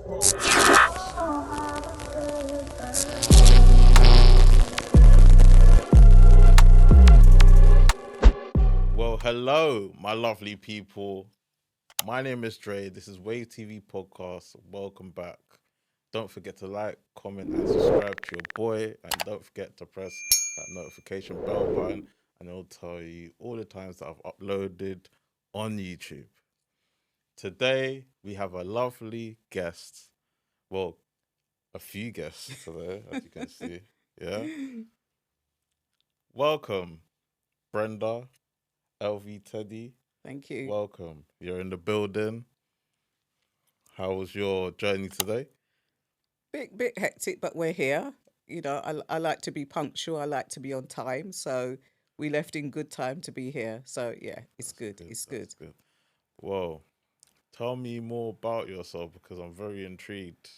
Well, hello, my lovely people. My name is Dre. This is Wtp Podcast. Welcome back. Don't forget to like, comment, and subscribe to your boy. And don't forget to press that notification bell button, and it'll tell you all the times that I've uploaded on YouTube. Today, we have a lovely guest. Well, a few guests today, as you can see. Yeah. Welcome, Brenda, LV Teddy. Thank you. Welcome. You're in the building. How was your journey today? Bit hectic, but we're here. You know, I like to be punctual. I like to be on time. So we left in good time to be here. So yeah, it's good. It's good. That's good. Well, tell me more about yourself because I'm very intrigued.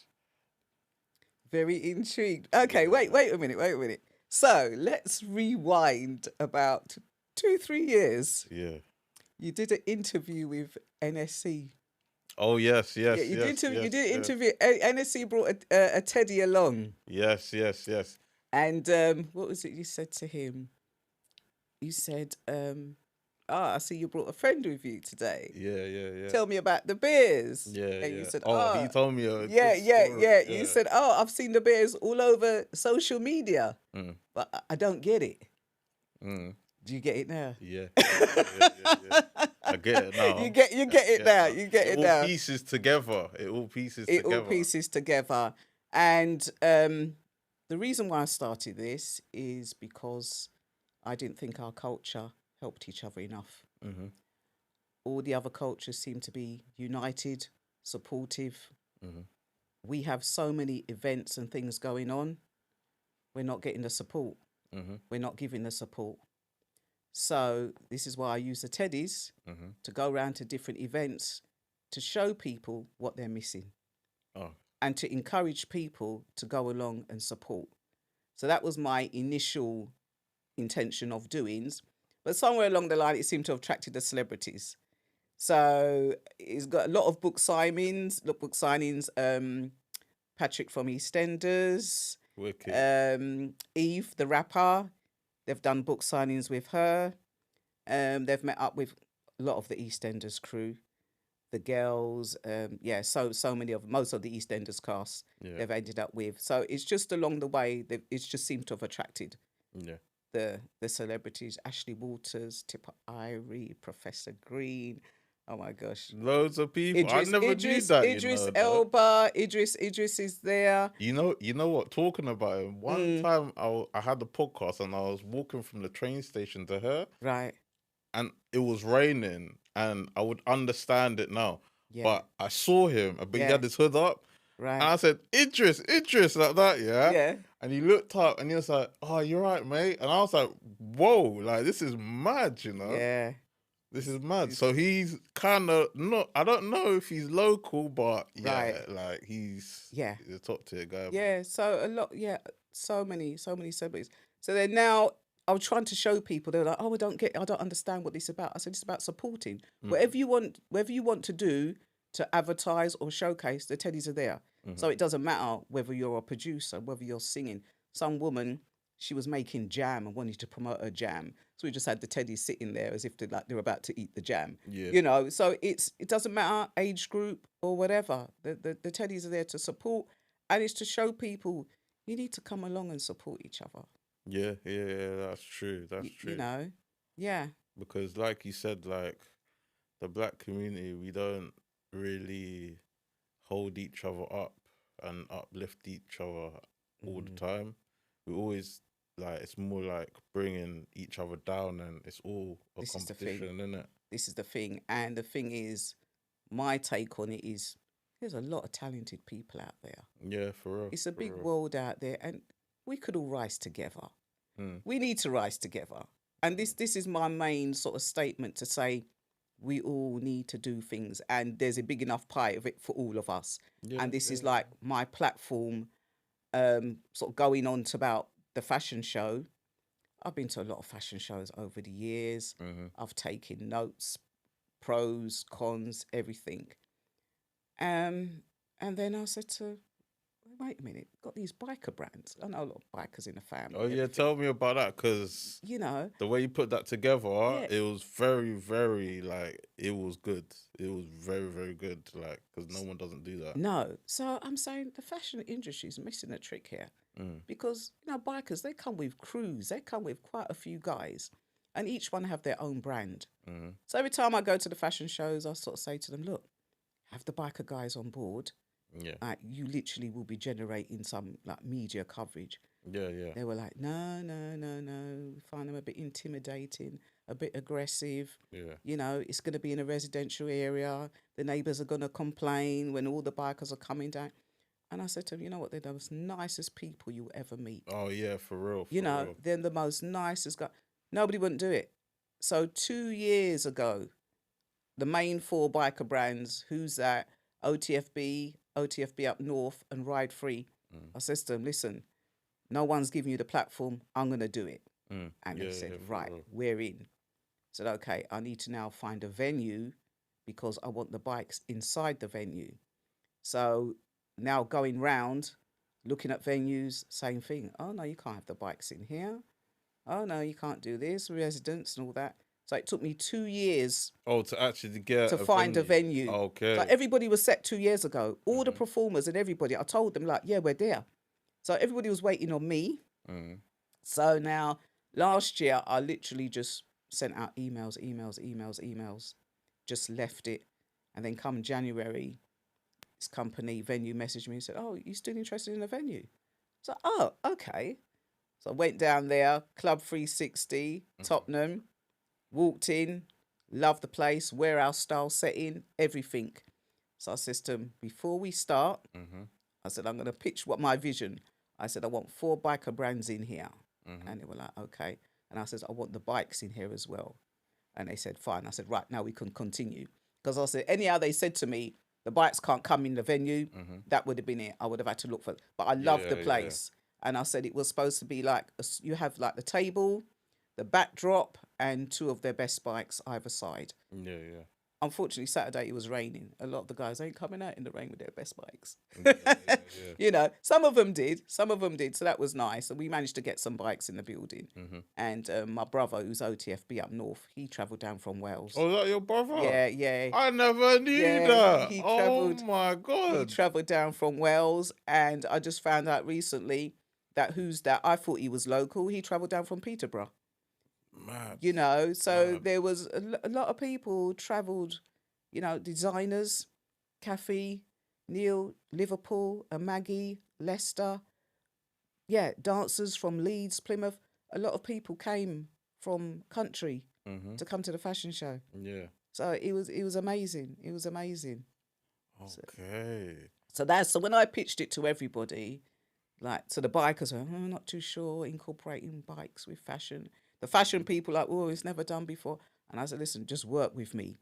Very intrigued. Okay, wait a minute. So let's rewind about 2-3 years. Yeah. You did an interview with NSC. Oh yes. Yeah, you did. You did an interview. NSC brought a Teddy along. Yes. And what was it you said to him? You said, I see you brought a friend with you today. Yeah. Tell me about the bears. Yeah. And you said, he told me a yeah. good story. You said, I've seen the bears all over social media, but I don't get it. Do you get it now? Yeah. I get it now. You get it now. You get it now. All pieces together. It all pieces together. And the reason why I started this is because I didn't think our culture helped each other enough. Mm-hmm. All the other cultures seem to be united, supportive. Mm-hmm. We have so many events and things going on. We're not getting the support. Mm-hmm. We're not giving the support. So this is why I use the Teddies to go around to different events to show people what they're missing. And to encourage people to go along and support. So that was my initial intention of doings. But somewhere along the line, it seemed to have attracted the celebrities. So it's got a lot of book signings. Patrick from EastEnders. Wicked. Eve, the rapper. They've done book signings with her. They've met up with a lot of the EastEnders crew. The girls, so many of most of the EastEnders cast they've ended up with. So it's just along the way it's just seemed to have attracted the celebrities. Ashley Walters, Tipper Irie, Professor Green. Oh my gosh, loads of people. I never knew that. Idris Elba, Idris is there. You know what? Talking about him, one time I had the podcast and I was walking from the train station to her. Right. And it was raining, and I would understand it now. Yeah. But I saw him, but he had his hood up. Right. And I said, Idris, like that, yeah? Yeah. And he looked up, and he was like, oh, you're right, mate. And I was like, whoa, like, this is mad, you know? Yeah. This is mad. So he's kind of not, I don't know if he's local, but like, he's a top tier guy. Yeah, so a lot, so many celebrities. So they're now, I was trying to show people, they were like, I don't understand what this is about. I said, it's about supporting. Whatever you want to do to advertise or showcase, the Teddies are there. So it doesn't matter whether you're a producer, whether you're singing. Some woman, she was making jam and wanted to promote her jam. So we just had the Teddies sitting there as if they're about to eat the jam. Yeah. You know, so it doesn't matter age group or whatever. The Teddies are there to support, and it's to show people you need to come along and support each other. Yeah, that's true. That's true. You know, yeah. Because like you said, like the black community, we don't really hold each other up and uplift each other all the time. We always like, it's more like bringing each other down, and it's all a competition, isn't it? This is the thing. And the thing is, my take on it is there's a lot of talented people out there. Yeah, for real. It's a big world out there, and we could all rise together. We need to rise together. And this is my main sort of statement to say we all need to do things, and there's a big enough pie of it for all of us. Yeah, and this is like my platform, sort of going on to about the fashion show. I've been to a lot of fashion shows over the years. I've taken notes, pros, cons, everything. And then I said to, wait a minute, got these biker brands. I know a lot of bikers in the family. Oh yeah, everything. tell me about that, because You know, the way you put that together, yeah. it was very, very like it was good. It was very, very good. Like, because no one doesn't do that. No. So I'm saying the fashion industry is missing a trick here. Because, bikers, they come with crews. They come with quite a few guys. And each one have their own brand. So every time I go to the fashion shows, I sort of say to them, look, have the biker guys on board. Yeah. You literally will be generating some like media coverage. Yeah, yeah. They were like, no, no, no, no. We find them a bit intimidating, a bit aggressive. Yeah. It's going to be in a residential area. The neighbours are going to complain when all the bikers are coming down. And I said to them, you know what? They're the most nicest people you'll ever meet. Oh yeah, for real. For real. They're the most nicest guy. Nobody wouldn't do it. So 2 years ago, the main 4 biker brands, who's that? OTFB up north, and Ride Free. I said to them, listen, no one's giving you the platform. I'm going to do it. And they said, right, we're in. I said, okay, I need to now find a venue because I want the bikes inside the venue. So now going round, looking at venues, same thing. Oh, no, you can't have the bikes in here. Oh, no, you can't do this, residents and all that. So it took me 2 years to actually get to find a venue. Okay. So everybody was set 2 years ago. All the performers and everybody, I told them, like, yeah, we're there. So everybody was waiting on me. So now, last year, I literally just sent out emails, just left it. And then come January, this company, venue, messaged me and said, oh, you still interested in a venue? So, oh, okay. So I went down there, Club 360, Tottenham, walked in, loved the place, warehouse style setting, everything. So I said to them, before we start, I said, I'm going to pitch what my vision. I said, I want 4 biker brands in here. And they were like, okay. And I said, I want the bikes in here as well. And they said, fine. I said, right, now we can continue. Because I said, anyhow, they said to me, the bikes can't come in the venue. That would have been it. I would have had to look for it. But I loved the place. And I said it was supposed to be like, you have like the table, the backdrop, and 2 of their best bikes either side. Yeah, yeah. Unfortunately, Saturday it was raining. A lot of the guys ain't coming out in the rain with their best bikes. Yeah. Some of them did. So that was nice. And we managed to get some bikes in the building. And my brother, who's OTFB up north, he travelled down from Wales. Oh, is that your brother? Yeah. I never knew that. He Oh my God. He travelled down from Wales, and I just found out recently that who's that? I thought he was local. He travelled down from Peterborough. Mad. So there was a lot of people travelled, designers, Kathy, Neil, Liverpool, and Maggie, Leicester. Yeah, dancers from Leeds, Plymouth. A lot of people came from country to come to the fashion show. Yeah. So it was amazing. It was amazing. Okay. So when I pitched it to everybody, like to the bikers, I'm not too sure incorporating bikes with fashion. The fashion people like, oh, it's never done before. And I said, listen, just work with me.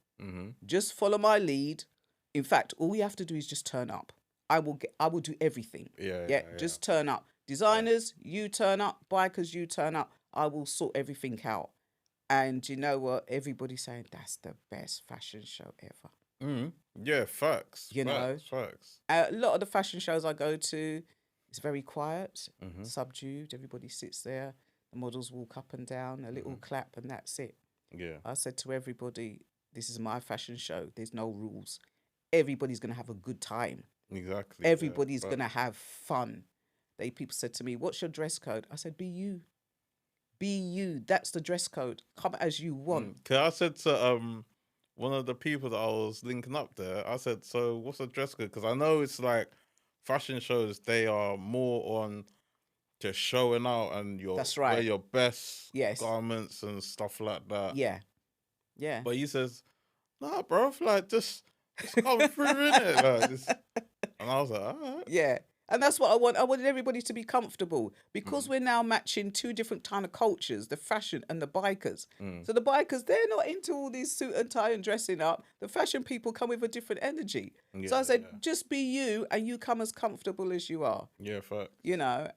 Just follow my lead. In fact, all you have to do is just turn up. I will do everything. Yeah. Just turn up. Designers, you turn up. Bikers, you turn up. I will sort everything out. And you know what? Everybody's saying that's the best fashion show ever. Yeah, facts. Facts. A lot of the fashion shows I go to, it's very quiet, subdued. Everybody sits there. The models walk up and down, a little clap, and that's it. Yeah. I said to everybody, this is my fashion show. There's no rules. Everybody's going to have a good time. Exactly. Everybody's going to have fun. People said to me, what's your dress code? I said, be you. Be you. That's the dress code. Come as you want. Cause I said to one of the people that I was linking up there, I said, so what's the dress code? Because I know it's like fashion shows, they are more on just showing out and That's right. wear your best Yes. garments and stuff like that. Yeah. But he says, nah, bro, like just come through in it. And I was like, all right. Yeah. And that's what I want. I wanted everybody to be comfortable because we're now matching 2 different kind of cultures, the fashion and the bikers. So the bikers, they're not into all these suit and tie and dressing up. The fashion people come with a different energy. So I said, just be you and you come as comfortable as you are. Yeah, fact.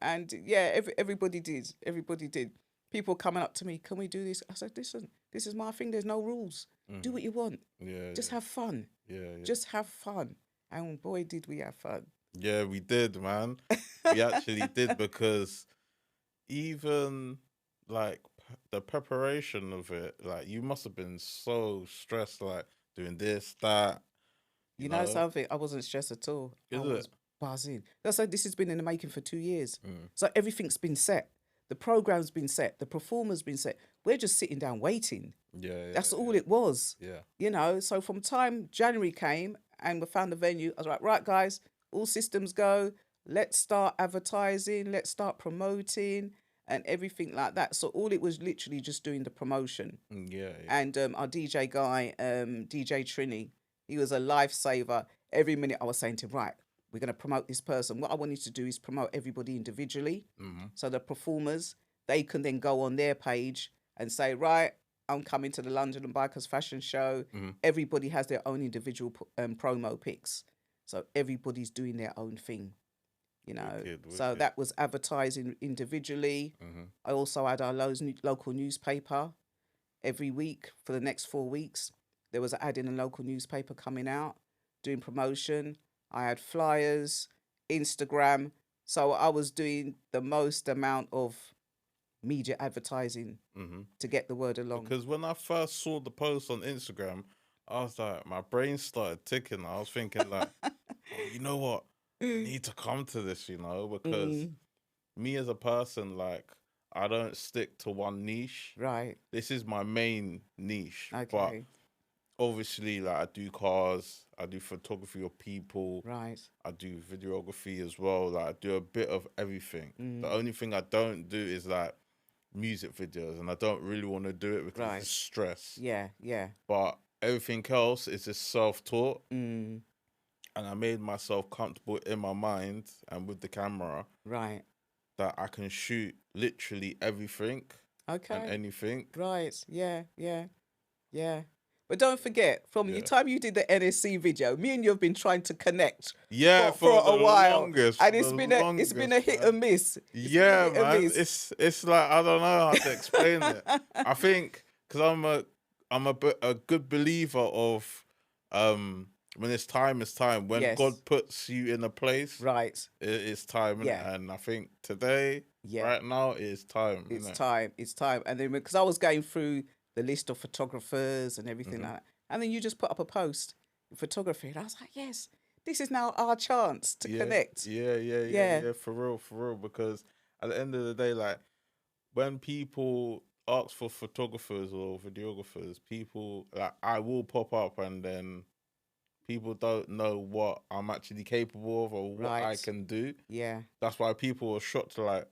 And yeah, everybody did. Everybody did. People coming up to me, can we do this? I said, listen, this is my thing. There's no rules. Do what you want. Yeah. Just have fun. Yeah. Just have fun. And boy, did we have fun. Yeah, we did, man. We actually did, because even like the preparation of it, like you must have been so stressed, like doing this, that, you You know know? something? I wasn't stressed at all. I Is it? was buzzing. That's like this has been in the making for 2 years. Mm. So everything's been set. The program's been set. The performer's been set. We're just sitting down waiting. Yeah, That's yeah, all it was. yeah. You know, so from time January came and we found the venue, I was like, right, guys, all systems go. Let's start advertising. Let's start promoting and everything like that. So all it was literally just doing the promotion. Yeah, yeah. And our DJ guy, DJ Trini, he was a lifesaver. Every minute I was saying to him, right, we're going to promote this person. What I wanted to do is promote everybody individually. Mm-hmm. So the performers, they can then go on their page and say, right, I'm coming to the London and Bikers Fashion Show. Mm-hmm. Everybody has their own individual promo pics. So everybody's doing their own thing, you know. So Wicked. that was advertising individually. Mm-hmm. I also had our local newspaper every week for the next 4 weeks. There was an ad in a local newspaper coming out, doing promotion. I had flyers, Instagram. So I was doing the most amount of media advertising Mm-hmm. to get the word along. Because when I first saw the post on Instagram, I was like, my brain started ticking. I was thinking like, oh, you know what? I need to come to this, you know, because me as a person, like, I don't stick to one niche. Right. This is my main niche. Okay. But obviously, like, I do cars, I do photography of people, Right. I do videography as well. Like, I do a bit of everything. The only thing I don't do is like music videos, and I don't really want to do it because Right. it's stress. Yeah. Yeah. But everything else is just self-taught, Mm. and I made myself comfortable in my mind and with the camera Right. that I can shoot literally everything and Okay. anything. Right. Yeah. Yeah. Yeah. But don't forget, from the Yeah. time you did the NSC video, me and you have been trying to connect Yeah, for the a while, longest, and for it's the been a longest, hit man. and miss. Yeah, Been a hit and man. miss. It's like I don't know how to explain it. I think because I'm a good believer of when it's time, it's time. When Yes. God puts you in a place, Right. it's time. Yeah. Innit? And I think today, Yeah. right now, it's time. It's innit? time. It's time. And then because I was going through the list of photographers and everything like that, and then you just put up a post photography, and I was like, yes, this is now our chance to connect. Yeah. For real. Because at the end of the day, like when people ask for photographers or videographers, people like I will pop up, and then people don't know what I'm actually capable of or what I Right. can do. Yeah. That's why people are shocked to like,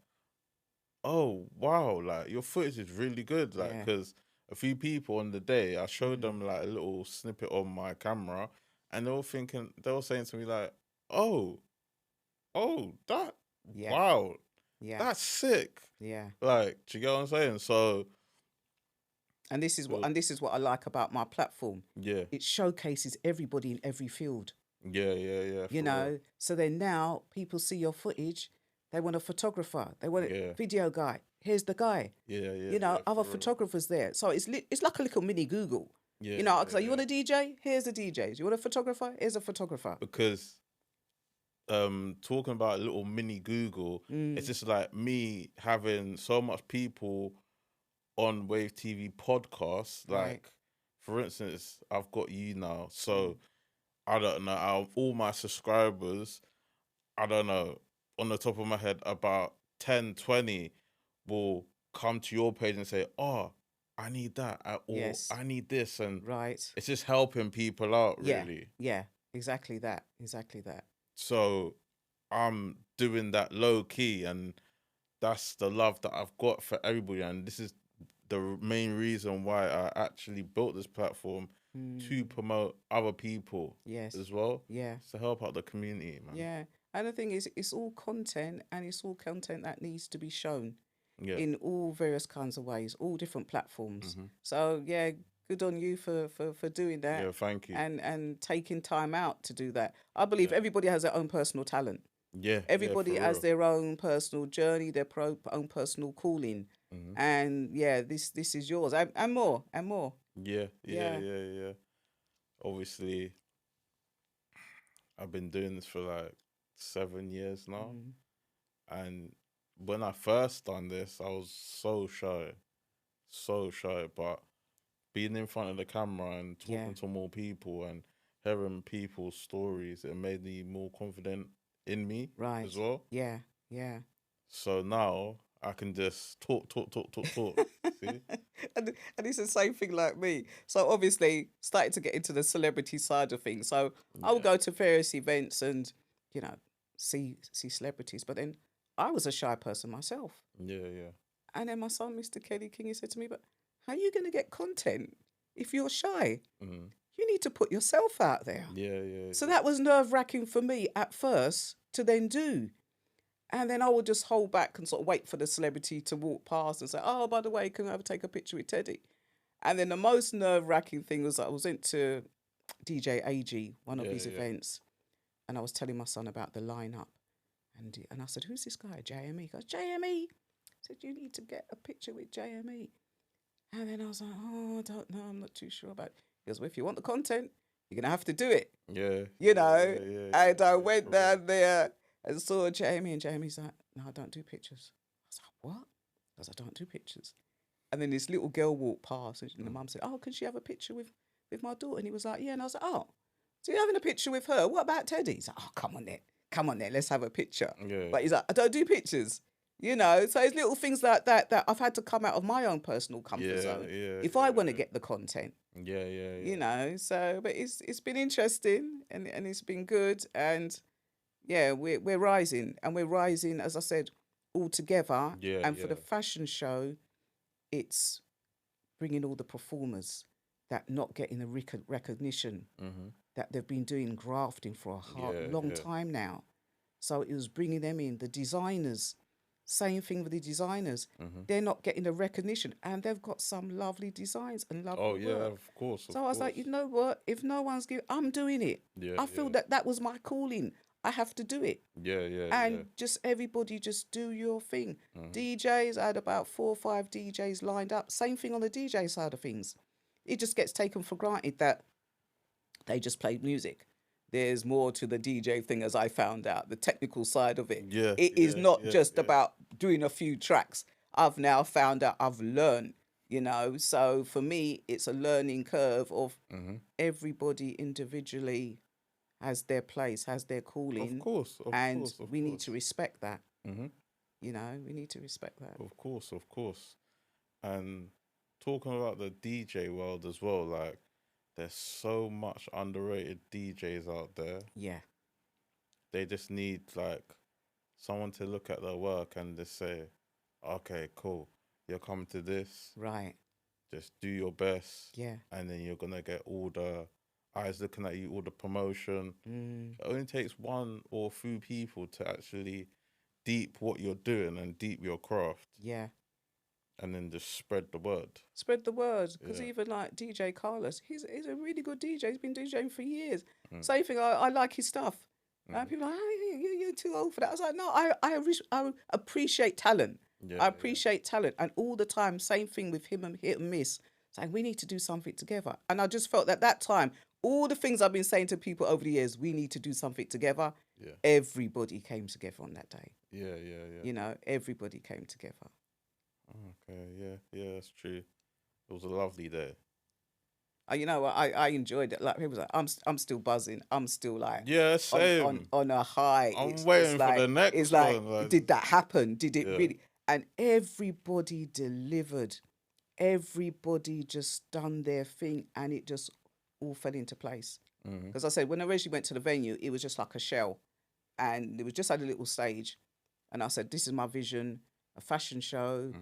oh wow, like your footage is really good. Like Yeah. because a few people on the day I showed them like a little snippet on my camera, and they were saying to me like, oh, that Yeah. wow, Yeah. that's sick. Yeah. Like, do you get what I'm saying? So And this is what Good. I like about my platform. yeah, It showcases everybody in every field. yeah. You for real. know, so then now people see your footage, they want a photographer, they want Yeah. a video guy. Here's the guy. Yeah. You know, yeah, other for real. photographers there. So it's like a little mini Google. Yeah, You know, yeah, so you want a DJ? Here's a DJ. You want a photographer? Here's a photographer. because talking about a little mini Google, it's just like me having so much people on Wave TV podcasts. Like, Right. for instance, I've got you now, so I don't know, out of all my subscribers, I don't know, on the top of my head, about 10, 20 will come to your page and say, oh, I need that, or Yes. I need this, and Right. it's just helping people out, Yeah. really. Yeah. Exactly that. Exactly that. So I'm doing that low key, and that's the love that I've got for everybody. And this is the main reason why I actually built this platform to promote other people Yes. as well, Yeah. to help out the community, man. Yeah. And the thing is, it's all content, and it's all content that needs to be shown Yeah. in all various kinds of ways, all different platforms. Mhm. So yeah, good on you for doing that. Yeah, thank you. And taking time out to do that. I believe everybody has their own personal talent. Yeah. Everybody for has real. their own personal journey, their own personal calling. Mhm. And yeah, this is yours, and more. Yeah. Obviously, I've been doing this for like 7 years now. Mm. And when I first done this, I was so shy. So shy. But being in front of the camera and Yeah. talking to more people and hearing people's stories, it made me more confident in me Right. as well. Yeah. Yeah. So now I can just talk. See? And it's the same thing like me. So obviously started to get into the celebrity side of things. So I would Yeah. go to various events and, you know, see celebrities. But then I was a shy person myself. Yeah, yeah. And then my son, Mr. Kelly King, he said to me, but how are you going to get content if you're shy? Mm. You need to put yourself out there. Yeah, yeah. So yeah. that was nerve-wracking for me at first to then do. And then I would just hold back and sort of wait for the celebrity to walk past and say, oh, by the way, can I ever take a picture with Teddy? And then the most nerve-wracking thing was I was into DJ AG, one of Yeah, his yeah. events, and I was telling my son about the lineup. And I said, who's this guy, JME? He goes, JME? I said, you need to get a picture with JME. And then I was like, oh, I don't know, I'm not too sure about it. He goes, well, if you want the content, you're going to have to do it. Yeah. You know? Yeah, And I went down there and saw Jamie, and Jamie's like, no, I don't do pictures. I was like, what? I was like, I don't do pictures. And then this little girl walked past, and the mum said, oh, can she have a picture with my daughter? And he was like, yeah. And I was like, oh, so you're having a picture with her? What about Teddy? He's like, oh, come on then, let's have a picture. Yeah. But he's like, I don't do pictures. You know, so it's little things like that I've had to come out of my own personal comfort zone if I want to get the content. Yeah. You know, so but it's been interesting and it's been good, and yeah, we're rising, and we're rising, as I said, all together. Yeah, and for the yeah. fashion show, it's bringing all the performers that not getting the recognition Mm-hmm. that they've been doing grafting for a long Yeah. time now. So it was bringing them in. The designers, same thing with the designers. Mm-hmm. They're not getting the recognition, and they've got some lovely designs and lovely Oh yeah, work. of course. So I was like, you know what? If no one's giving, I'm doing it. Yeah, I feel that was my calling. I have to do it. yeah. And just everybody just do your thing. Mm-hmm. DJs, I had about 4 or 5 DJs lined up. Same thing on the DJ side of things. It just gets taken for granted that they just play music. There's more to the DJ thing, as I found out, the technical side of it. Yeah, It is yeah, not yeah, just yeah. about doing a few tracks. I've now found out, I've learned, you know. So for me, it's a learning curve of Mm-hmm. everybody individually has their place, has their calling. Of course, and we need to respect that. Mm-hmm. You know, we need to respect that. Of course. And talking about the DJ world as well, like there's so much underrated DJs out there. Yeah. They just need like someone to look at their work and just say, okay, cool, you're coming to this, Right. just do your best, Yeah. and then you're gonna get all the eyes looking at you, all the promotion. It only takes one or few people to actually deep what you're doing and deep your craft, Yeah. and then just spread the word. Spread the word, because Yeah. even like DJ Carlos, he's a really good DJ. He's been DJing for years. Mm. Same thing. I like his stuff. And people are like, oh, you're too old for that. I was like, no, I appreciate talent. Yeah, I appreciate talent, and all the time, same thing with him and Hit and Miss, saying we need to do something together. And I just felt that time, all the things I've been saying to people over the years, we need to do something together. Yeah. Everybody came together on that day. Yeah. You know, everybody came together. Okay, yeah, that's true. It was a lovely day. You know, I enjoyed it. Like people was like, I'm still buzzing. I'm still like, Yeah, same. on a high. I'm waiting for the next It's like, one, like- did that happen? Did it Yeah. really? And everybody delivered. Everybody just done their thing, and it just all fell into place. Mhm. Because I said, when I originally went to the venue, it was just like a shell, and it was just had a little stage. And I said, this is my vision: a fashion show.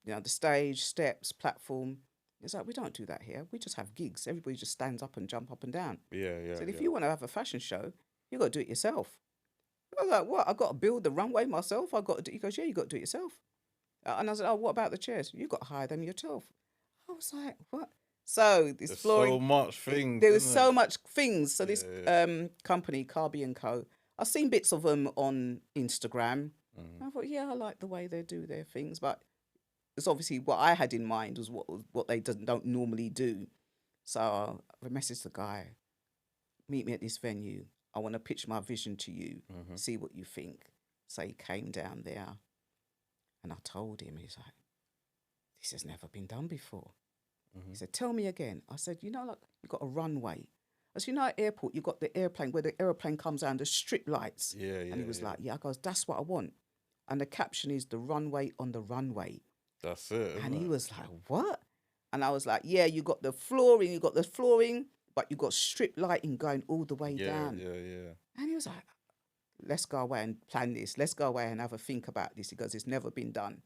You know, the stage, steps, platform. It's like, we don't do that here. We just have gigs. Everybody just stands up and jump up and down. Yeah. So if you want to have a fashion show, you got to do it yourself. I was like, what? I got to build the runway myself. I got to do. He goes, yeah, you got to do it yourself. And I said, oh, what about the chairs? You got to hire them yourself. I was like, what? So this There's flooring. so much things. There was isn't so it? much things. So this company, Carby and Co. I've seen bits of them on Instagram. I thought, yeah, I like the way they do their things, but it's obviously what I had in mind was what they don't normally do. So I messaged the guy, meet me at this venue. I want to pitch my vision to you, see what you think. So he came down there and I told him, he's like, this has never been done before. He said, tell me again. I said, like you've got a runway. I said, at airport, you've got the airplane, where the airplane comes down, the strip lights. Yeah, and he was like, I goes, that's what I want. And the caption is the runway on the runway. That's it. And he was like, what? And I was like, yeah, you got the flooring, but you got strip lighting going all the way down. Yeah. And he was like, let's go away and plan this. Let's go away and have a think about this. He goes, it's never been done.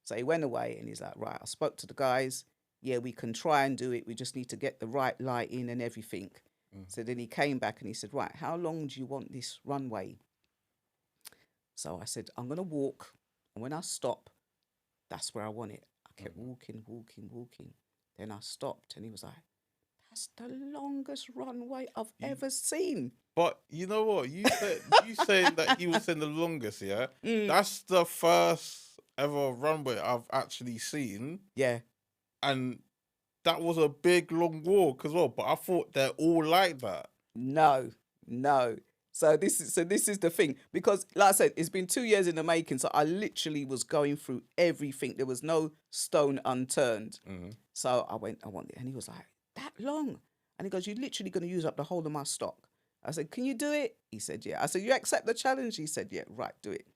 So he went away and he's like, right, I spoke to the guys. Yeah, we can try and do it. We just need to get the right lighting and everything. So then he came back and he said, right, how long do you want this runway? So I said, I'm going to walk. And when I stop, that's where I want it. I kept walking. Then I stopped and he was like, that's the longest runway I've ever seen. But you know what? You saying that he was in the longest, yeah? That's the first ever runway I've actually seen. Yeah. And that was a big, long walk as well. But I thought they're all like that. No. So this is the thing, because like I said, it's been 2 years in the making. So I literally was going through everything. There was no stone unturned. So I want it. And he was like, that long? And he goes, you're literally going to use up the whole of my stock. I said, can you do it? He said, yeah. I said, you accept the challenge? He said, yeah, right, do it.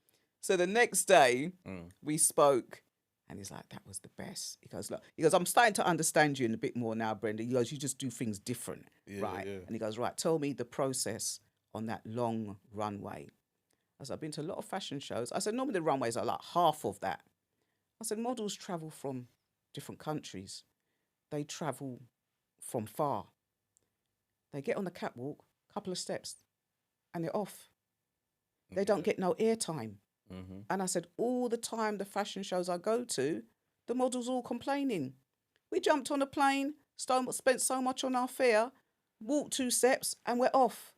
So the next day we spoke and he's like, that was the best. He goes, look, I'm starting to understand you a bit more now, Brenda. He goes, you just do things different, right? Yeah. And he goes, right, tell me the process on that long runway. I said, I've been to a lot of fashion shows. I said, normally the runways are like half of that. I said, models travel from different countries. They travel from far. They get on the catwalk, couple of steps, and they're off. They don't get no airtime. And I said, all the time the fashion shows I go to, the models all complaining. We jumped on a plane, spent so much on our fare, walked 2 steps, and we're off.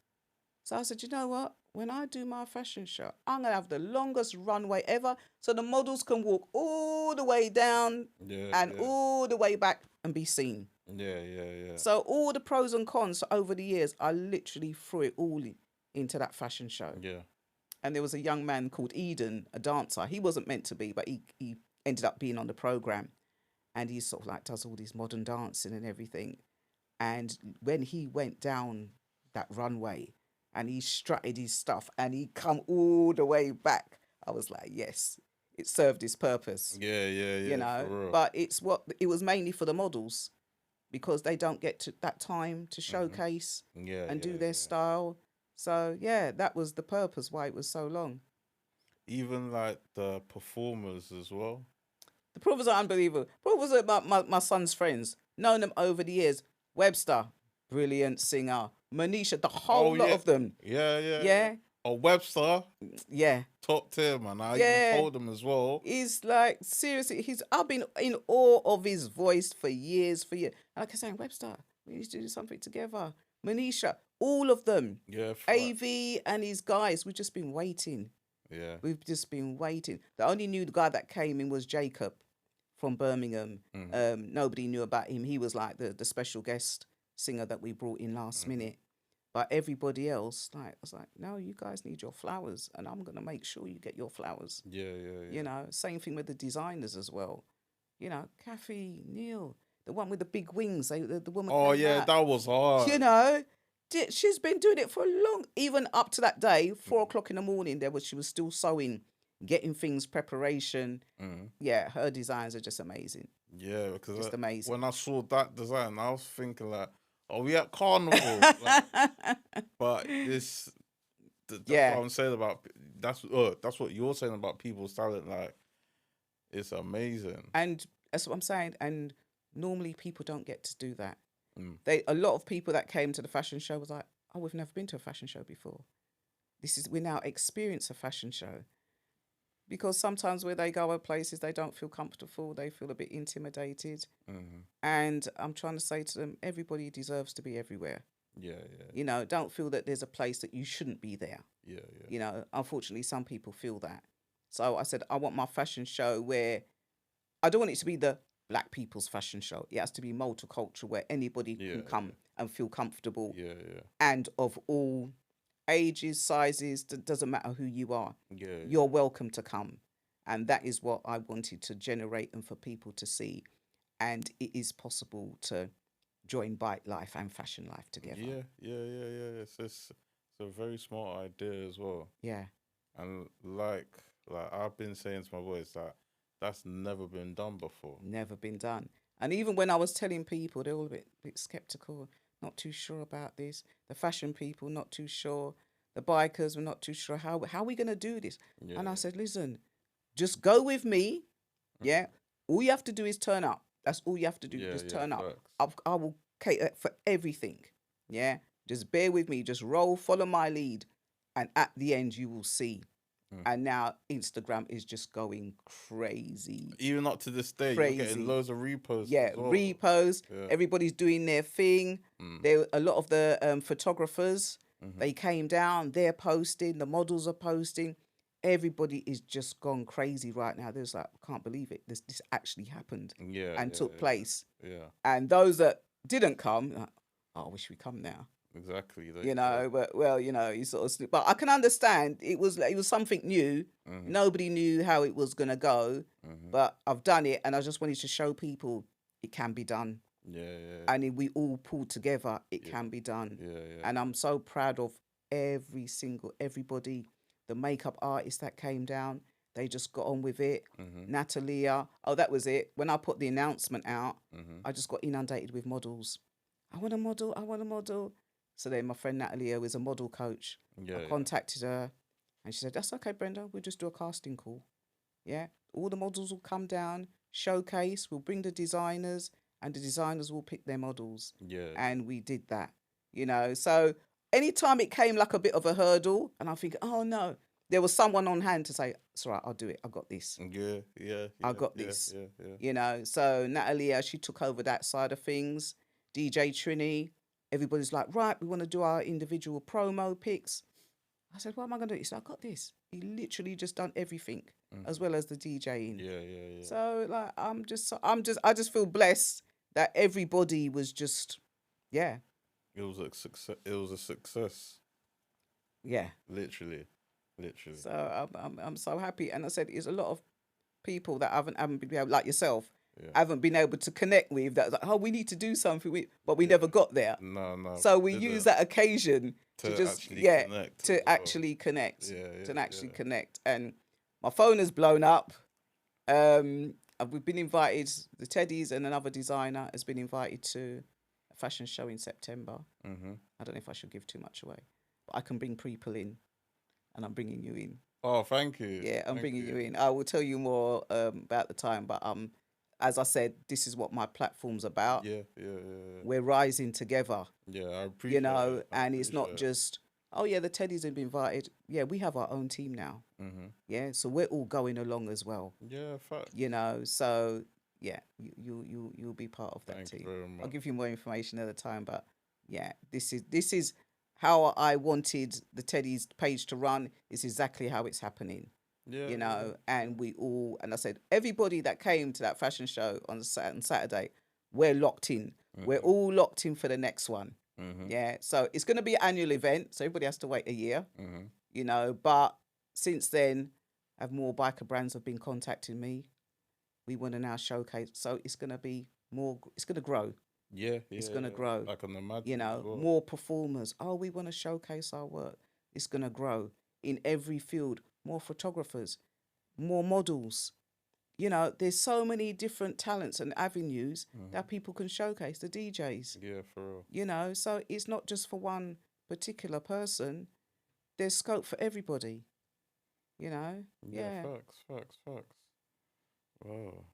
So I said, you know what? When I do my fashion show, I'm going to have the longest runway ever so the models can walk all the way down all the way back and be seen. Yeah. So all the pros and cons over the years, I literally threw it all into that fashion show. Yeah. And there was a young man called Eden, a dancer. He wasn't meant to be, but he ended up being on the program. And he sort of like does all this modern dancing and everything. And when he went down that runway and he strutted his stuff and he come all the way back, I was like, yes, it served its purpose. Yeah. You know, but it was mainly for the models because they don't get to that time to showcase and do their style. So, yeah, that was the purpose why it was so long. Even like the performers as well. The performers are unbelievable. Performers are my son's friends. Known them over the years. Webster, brilliant singer. Manisha, the whole lot of them. Yeah. Oh, Webster. Yeah. Top tier, man. I even told him as well. He's like, seriously, I've been in awe of his voice for years. And I kept saying, Webster, we need to do something together. Manisha, all of them. Yeah. AV and his guys, we've just been waiting. Yeah. We've just been waiting. The only new guy that came in was Jacob from Birmingham. Nobody knew about him. He was like the special guest singer that we brought in last minute. But everybody else, I was like, no, you guys need your flowers, and I'm going to make sure you get your flowers. Yeah. You know, same thing with the designers as well. You know, Kathy, Neil, the one with the big wings, the woman. Oh, yeah, that was hard. You know, she's been doing it for long, even up to that day, 4 o'clock in the morning, she was still sewing, getting things, preparation. Yeah, her designs are just amazing. Yeah, because just amazing. When I saw that design, I was thinking like, are we at carnival? But that's what I'm saying about that's what you're saying about people's talent. Like, it's amazing. And that's what I'm saying. And normally people don't get to do that. A lot of people that came to the fashion show was like, oh, we've never been to a fashion show before. We now experience a fashion show. Because sometimes where they go at places, they don't feel comfortable. They feel a bit intimidated. And I'm trying to say to them, everybody deserves to be everywhere. Yeah. You know, don't feel that there's a place that you shouldn't be there. Yeah. You know, unfortunately, some people feel that. So I said, I want my fashion show where I don't want it to be the black people's fashion show. It has to be multicultural, where anybody can come and feel comfortable. Yeah. And of all ages, sizes, doesn't matter who you are. Yeah. You're welcome to come. And that is what I wanted to generate and for people to see. And it is possible to join bike life and fashion life together. Yeah. It's a very smart idea as well. Yeah. And like I've been saying to my boys that that's never been done before. Never been done. And even when I was telling people, they're all a bit skeptical, not too sure about this. The fashion people, not too sure. The bikers were not too sure. How are we going to do this? Yeah. And I said, listen, just go with me. Yeah. All you have to do is turn up. That's all you have to do. Yeah, Just yeah, turn up. facts. I will cater for everything. Yeah. Just bear with me. Just roll, follow my lead. And at the end, you will see. And now Instagram is just going crazy. Even up to this day, Crazy. you're getting loads of reposts. Yeah, as well. reposts. Yeah. Everybody's doing their thing. There, a lot of the photographers, they came down. They're posting. The models are posting. Everybody is just gone crazy right now. There's like, I can't believe it. This actually happened and took place. Yeah. And those that didn't come, like, oh, I wish we come now. Exactly. You know, but well, you know, you sort of. But I can understand. It was something new. Nobody knew how it was gonna go, but I've done it, and I just wanted to show people it can be done. Yeah. And if we all pull together, it can be done. Yeah. And I'm so proud of everybody, the makeup artist that came down. They just got on with it. Natalia. Oh, that was it. When I put the announcement out, I just got inundated with models. I want a model. I want a model. So then my friend Natalia was a model coach. I contacted her and she said, that's okay, Brenda. We'll just do a casting call. Yeah. All the models will come down, showcase. We'll bring the designers and the designers will pick their models. Yeah. And we did that, you know. So anytime it came like a bit of a hurdle and I think, oh no, there was someone on hand to say, it's all right, I'll do it. I got this. Yeah. I got this. Yeah. You know, so Natalia, she took over that side of things. DJ Trini. Everybody's like, right, we want to do our individual promo pics. I said, what am I going to do? He said, I got this. He literally just done everything as well as the DJing. Yeah. So like, I just feel blessed that everybody was just, yeah. It was a success. It was a success. Yeah. Literally. So I'm so happy. And I said, there's a lot of people that haven't been able, like yourself, haven't been able to connect with that. Like, oh, we need to do something, but we never got there. No. So we use that occasion to just actually connect, connect. And my phone has blown up. We've been invited. The Teddies and another designer has been invited to a fashion show in September. I don't know if I should give too much away, but I can bring people in, and I'm bringing you in. Oh, thank you. Yeah, I'm bringing you in. I will tell you more about the time, but as I said, this is what my platform's about. Yeah. We're rising together. Yeah, I appreciate you know, it. and it's not just, oh yeah, the Teddies have been invited. Yeah, we have our own team now. Yeah, so we're all going along as well. Yeah, fact. You know, so yeah, you'll be part of that Thank team. you very much. I'll give you more information at the time, but yeah, this is how I wanted the Teddies page to run. Is exactly how it's happening. Yeah, you know, and we all, and I said, everybody that came to that fashion show on Saturday, we're locked in. We're all locked in for the next one. Yeah, so it's going to be an annual event, so everybody has to wait a year, you know, but since then, more biker brands have been contacting me. We want to now showcase, so it's going to be more, it's going to grow. Yeah. It's going to grow. I can imagine. You know, well. more performers. Oh, we want to showcase our work. It's going to grow in every field. More photographers, more models. You know, there's so many different talents and avenues that people can showcase, the DJs. Yeah, for real. You know, so it's not just for one particular person. There's scope for everybody. You know? Yeah. Facts. Wow.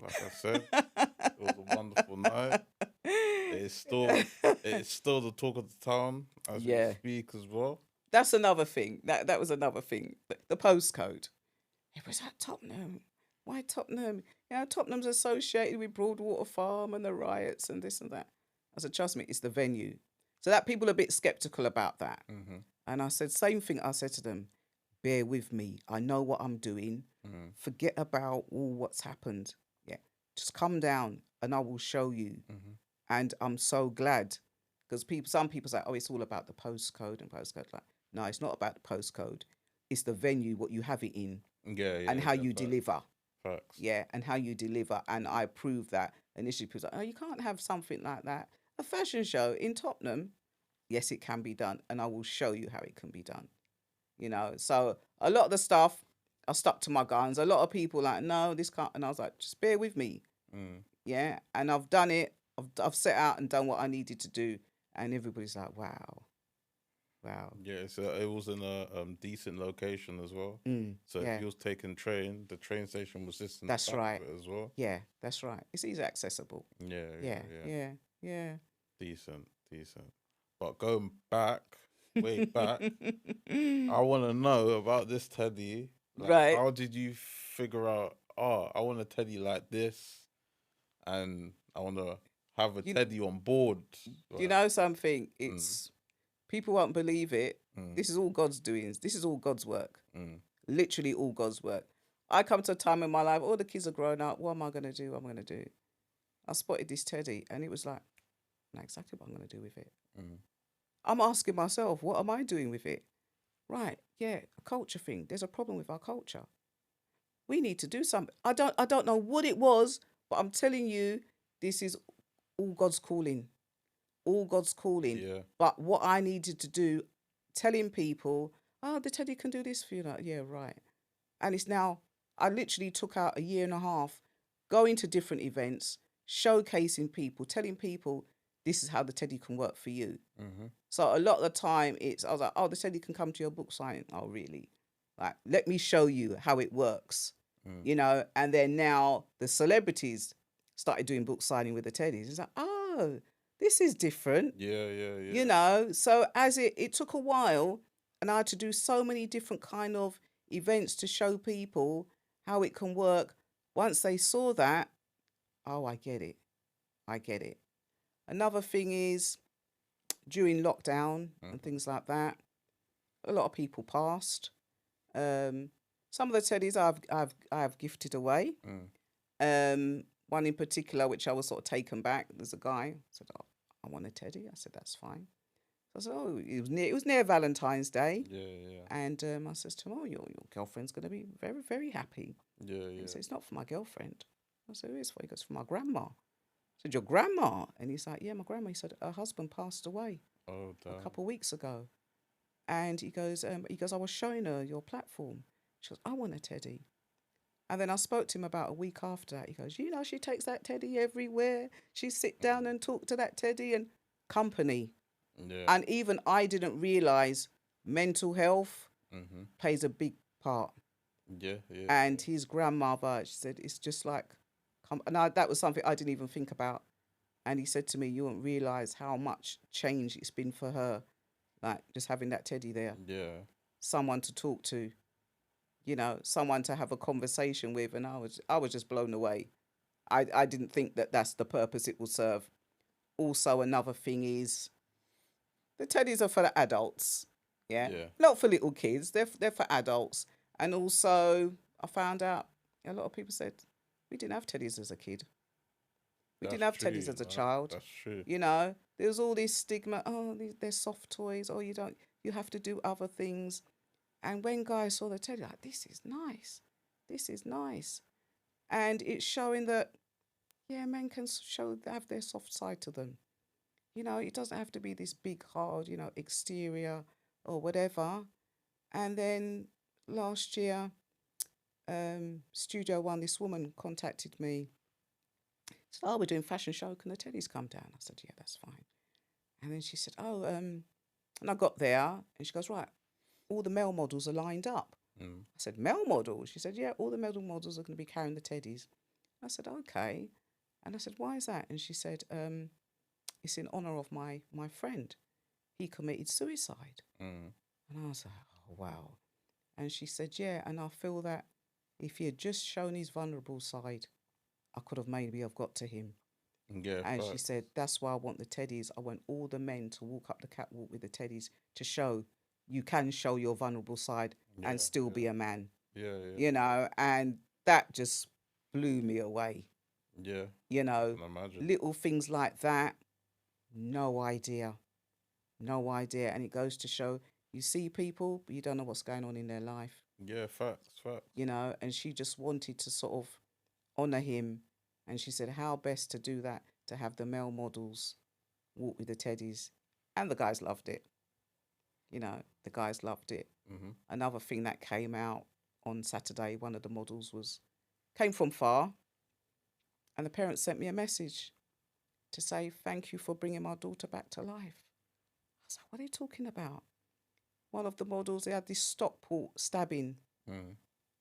Like I said, it was a wonderful night. It's still the talk of the town as we speak as well. That's another thing. That was another thing. The postcode. It was at Tottenham. Why Tottenham? You know, Tottenham's associated with Broadwater Farm and the riots and this and that. I said, trust me, it's the venue. So that people are a bit skeptical about that. And I said, same thing I said to them. Bear with me. I know what I'm doing. Forget about all what's happened. Yeah. Just come down and I will show you. And I'm so glad Because some people say, oh, it's all about the postcode and postcode. Like, no, it's not about the postcode. It's the venue, what you have it in, Yeah, and yeah, how yeah. you deliver. Facts. Yeah, and how you deliver. And I prove that. Initially, people say, oh, you can't have something like that. A fashion show in Tottenham, yes, it can be done. And I will show you how it can be done. So a lot of the stuff, I stuck to my guns. A lot of people like, no, this can't. And I was like, just bear with me. Mm. Yeah. And I've done it. I've set out and done what I needed to do. And everybody's like, wow. Yeah, so it was in a decent location as well. So if Yeah, you was taking train, the train station was just in the that's back right. of it as well. Yeah, that's right. It's easy accessible. Yeah, Yeah, yeah. yeah. Decent. But going back, way back, I want to know about this teddy. Like, Right. how did you figure out, oh, I want a teddy like this, and I want to have a You, teddy on board? you Like, know something? It's people won't believe it. mm, This is all God's doings. This is all God's work. mm, Literally all God's work. I come to a time in my life, all the kids are grown up. What am I going to do? What am I going to do? I spotted this teddy and it was like, I know exactly what I'm going to do with it. mm. I'm asking myself, what am I doing with it? Right, yeah, a culture thing. There's a problem with our culture. We need to do something. I don't know what it was, but I'm telling you, this is all God's calling. All God's calling. Yeah. But what I needed to do, telling people, oh, the teddy can do this for you. Like, yeah, right. And it's now, I literally took out a year and a half going to different events, showcasing people, telling people this is how the teddy can work for you. Mm-hmm. So a lot of the time I was like, oh, the teddy can come to your book signing. Oh, really? Like, let me show you how it works, and then now the celebrities started doing book signing with the teddies. It's like, oh, this is different. Yeah. So as it took a while and I had to do so many different kind of events to show people how it can work. Once they saw that, oh, I get it. Another thing is during lockdown and things like that, a lot of people passed. Some of the teddies I've gifted away. One in particular, which I was sort of taken back. There's a guy said, "Oh, I want a teddy." I said, "That's fine." So I said, "Oh, it was near Valentine's Day." Yeah. And I says to him, "Oh, your girlfriend's going to be very, very happy." Yeah. He said, "It's not for my girlfriend." I said, "Who is for?" He goes, "For my grandma." I said, "Your grandma?" And he's like, "Yeah, my grandma." He said, "Her husband passed away Oh, damn. a couple of weeks ago." And he goes, "I was showing her your platform." She goes, "I want a teddy." And then I spoke to him about a week after that. He goes, she takes that teddy everywhere. She sit down and talk to that teddy and company. Yeah. And even I didn't realise mental health plays a big part. Yeah. And his grandmother, she said, it's just like, that was something I didn't even think about. And he said to me, you won't realise how much change it's been for her, like just having that teddy there. Yeah. Someone to talk to, someone to have a conversation with. And I was just blown away. I didn't think that that's the purpose it will serve. Also, another thing is the teddies are for the adults. Yeah. Not for little kids. They're for adults. And also, I found out a lot of people said, we didn't have teddies as a kid. We didn't have teddies as a child. That's true. There was all this stigma. Oh, they're soft toys. Oh, you have to do other things. And when guys saw the teddy, like, this is nice. This is nice. And it's showing that, men can have their soft side to them. It doesn't have to be this big, hard, exterior or whatever. And then last year, Studio One, this woman contacted me. She said, "Oh, we're doing fashion show. Can the teddies come down?" I said, "Yeah, that's fine." And then she said, "Oh," and I got there and she goes, "Right, all the male models are lined up." I said, "Male models?" She said, "Yeah, all the male models are going to be carrying the teddies." I said, "Okay." And I said, "Why is that?" And she said, "It's in honour of my friend. He committed suicide." And I was like, "Oh, wow." And she said, "Yeah, and I feel that if he had just shown his vulnerable side, I could have maybe have got to him." Yeah. And she said, "That's why I want the teddies. I want all the men to walk up the catwalk with the teddies to show you can show your vulnerable side and still be a man." Yeah. And that just blew me away. Yeah. You know, I can imagine. little things like that No idea. No idea. And it goes to show you see people, but you don't know what's going on in their life, Yeah, facts, facts. you know. And she just wanted to sort of honor him. And she said, how best to do that, to have the male models walk with the teddies. And the guys loved it. You know, the guys loved it. Mm-hmm. Another thing that came out on Saturday, one of the models came from far. And the parents sent me a message to say, thank you for bringing my daughter back to life. I was like, what are you talking about? One of the models, they had this Stockport stabbing,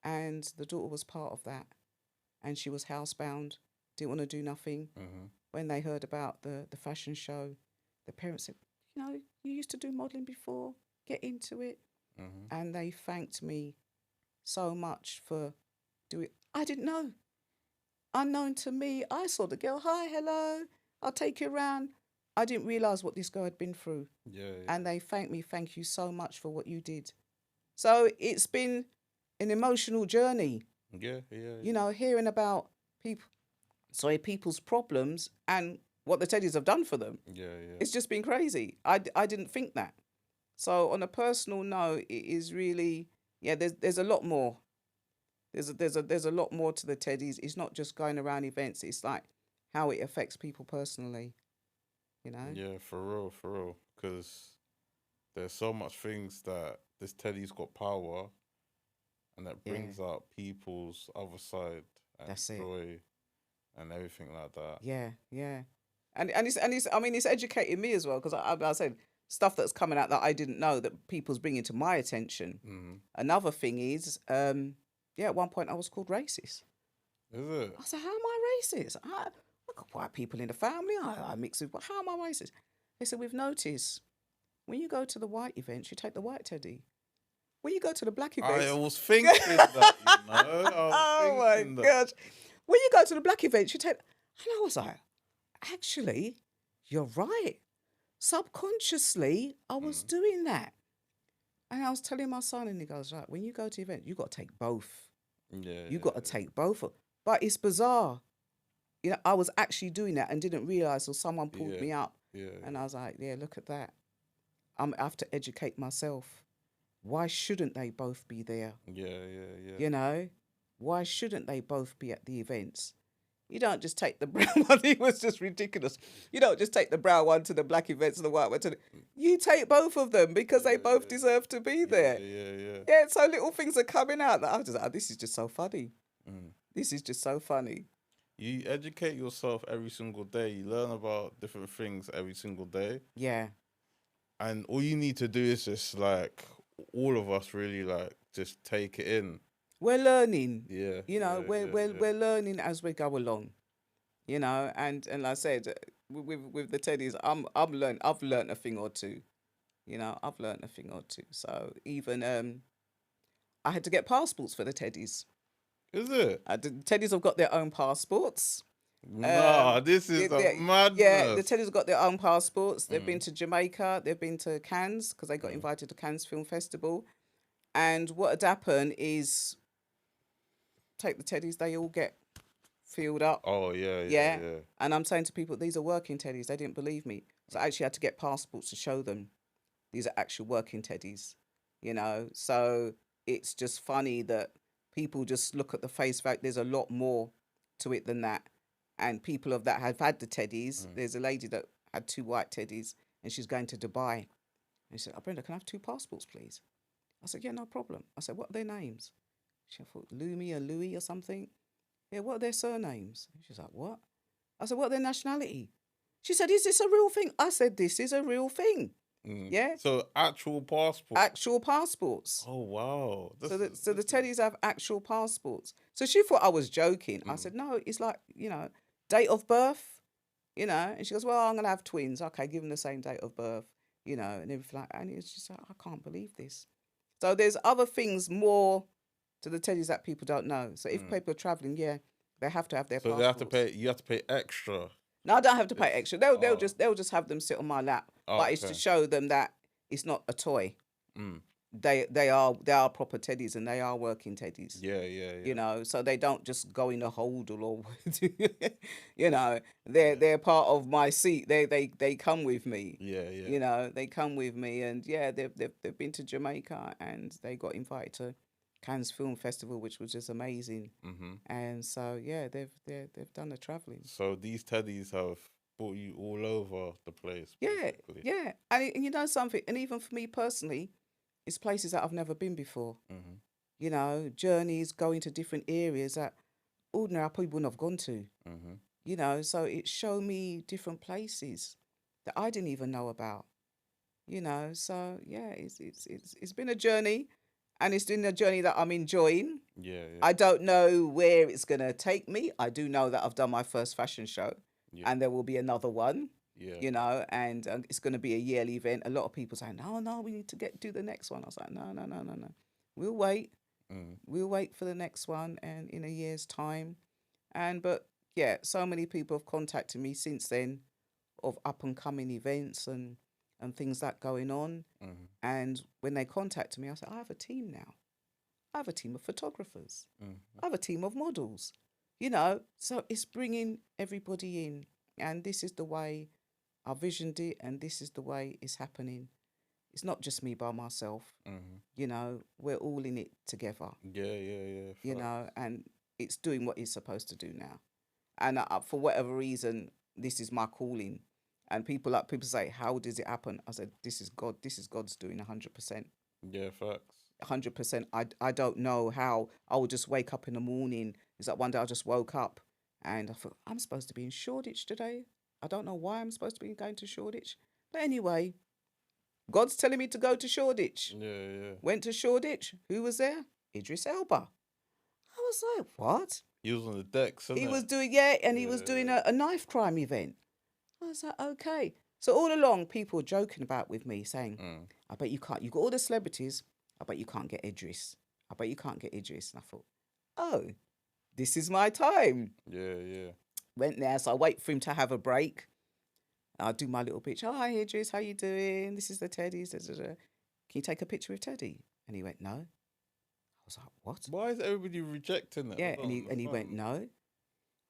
and the daughter was part of that. And she was housebound, didn't want to do nothing. When they heard about the fashion show, the parents said, you know, you used to do modelling before, get into it. And they thanked me so much for doing it. I didn't know. Unknown to me, I saw the girl, hi, hello, I'll take you around. I didn't realise what this girl had been through. Yeah. And they thanked me, thank you so much for what you did. So it's been an emotional journey. Yeah. You know, hearing about people's problems and what the teddies have done for them. Yeah. It's just been crazy. I didn't think that. So on a personal note, it is really, there's a lot more. There's a lot more to the teddies. It's not just going around events. It's like how it affects people personally, you know? Yeah, for real. Because there's so much things that this teddy's got power, and that brings out people's other side and That's it. joy and everything like that. Yeah. And it's I mean, it's educating me as well, because I said stuff that's coming out that I didn't know that people's bringing to my attention. Another thing is, at one point I was called racist. Is it? I said, how am I racist? I've got white people in the family. I mix with, how am I racist? They said, we've noticed when you go to the white events, you take the white teddy. When you go to the black events... I was thinking that, you know. Oh my gosh. When you go to the black events, you take... And I was like, actually, you're right. Subconsciously, I was doing that. And I was telling my son, and he goes, right, when you go to events, you got to take both. You got to take both. But it's bizarre. You know, I was actually doing that and didn't realise, or someone pulled me up. And I was like, look at that. I have to educate myself. Why shouldn't they both be there? Yeah. You know, why shouldn't they both be at the events? You don't just take the brown one. It was just ridiculous. You don't just take the brown one to the black events and the white one to the... You take both of them because they both deserve to be there. Yeah, so little things are coming out that I was just like, this is just so funny. This is just so funny. You educate yourself every single day. You learn about different things every single day. Yeah. And all you need to do is just, like, all of us really, like, just take it in. We're learning. Yeah. You know, we're learning as we go along. You know, and like I said, with the teddies, I've learned a thing or two. You know, I've learned a thing or two. So even I had to get passports for the teddies. Is it? The teddies have got their own passports. No, this is a madness. Yeah, the teddies have got their own passports. They've been to Jamaica. They've been to Cannes because they got invited to Cannes Film Festival. And what had happened is, take the teddies, they all get filled up. Oh, yeah. And I'm saying to people, these are working teddies. They didn't believe me. So I actually had to get passports to show them these are actual working teddies, you know. So it's just funny that people just look at the face value. There's a lot more to it than that. And people of that have had the teddies. There's a lady that had 2 white teddies and she's going to Dubai. And she said, Brenda, can I have 2 passports, please? I said, yeah, no problem. I said, what are their names? She thought, Lumi or Louis or something. Yeah, what are their surnames? She's like, what? I said, what are their nationality? She said, is this a real thing? I said, this is a real thing. Yeah. So actual passports. Actual passports. Oh, wow. So the teddies have actual passports. So she thought I was joking. I said, no, it's like, you know, date of birth, you know. And she goes, well, I'm going to have twins. Okay, give them the same date of birth, you know, and everything like that. And it's just like, I can't believe this. So there's other things more to the teddies that people don't know. So if people are traveling, they have to have their passports. So they have to pay. You have to pay extra. No, I don't have to pay extra. They'll just have them sit on my lap. But it's to show them that it's not a toy. they are proper teddies, and they are working teddies. Yeah, yeah, You yeah. know, so they don't just go in a holdall or you know, they're Yeah. they're part of my seat. They come with me. Yeah, yeah. You know, they come with me, and yeah, they've been to Jamaica, and they got invited to Cannes Film Festival, which was just amazing. Mm-hmm. And so yeah, they've done the traveling. So these teddies have brought you all over the place, Yeah, basically. yeah, and you know something, and even for me personally, it's places that I've never been before. Mm-hmm. You know, journeys going to different areas that ordinary I probably wouldn't have gone to. Mm-hmm. You know, so it showed me different places that I didn't even know about. You know, so yeah, it's been a journey, and it's been a journey that I'm enjoying. Yeah, yeah, I don't know where it's gonna take me. I do know that I've done my first fashion show, yeah, and there will be another one. yeah, You know, and it's going to be a yearly event. A lot of people saying, "No, no, we need to do the next one." I was like, "No, no, no, no, no. We'll wait. mm, We'll wait for the next one, and in a year's time." And but yeah, so many people have contacted me since then of up and coming events and things that going on. mm, And when they contacted me, I said, "I have a team now. I have a team of photographers. mm. I have a team of models." You know, so it's bringing everybody in, and this is the way I visioned it, and this is the way it's happening. It's not just me by myself. Mm-hmm. You know, we're all in it together. Yeah, yeah, yeah. You Facts. know, and it's doing what it's supposed to do now. And for whatever reason, this is my calling. And people say, "How does it happen?" I said, "This is God. This is God's doing 100%. Yeah, facts. 100%. I don't know how. I would just wake up in the morning. It's like one day I just woke up and I thought, I'm supposed to be in Shoreditch today. I don't know why I'm supposed to be going to Shoreditch. But anyway, God's telling me to go to Shoreditch. Yeah, yeah. Went to Shoreditch. Who was there? Idris Elba. I was like, what? He was on the decks, isn't He was it? doing, yeah, and he was doing Yeah. a knife crime event. I was like, okay. So all along, people were joking about with me, saying, Mm. I bet you can't. You got all the celebrities. I bet you can't get Idris. I bet you can't get Idris. And I thought, oh, this is my time. Yeah, yeah. Went there, so I wait for him to have a break. I'll do my little picture. Oh, hi, Idris. How you doing? This is the Teddies. Da, da, da. Can you take a picture with Teddy? And he went, no. I was like, what? Why is everybody rejecting it? I Yeah, don't and he went, understand. no.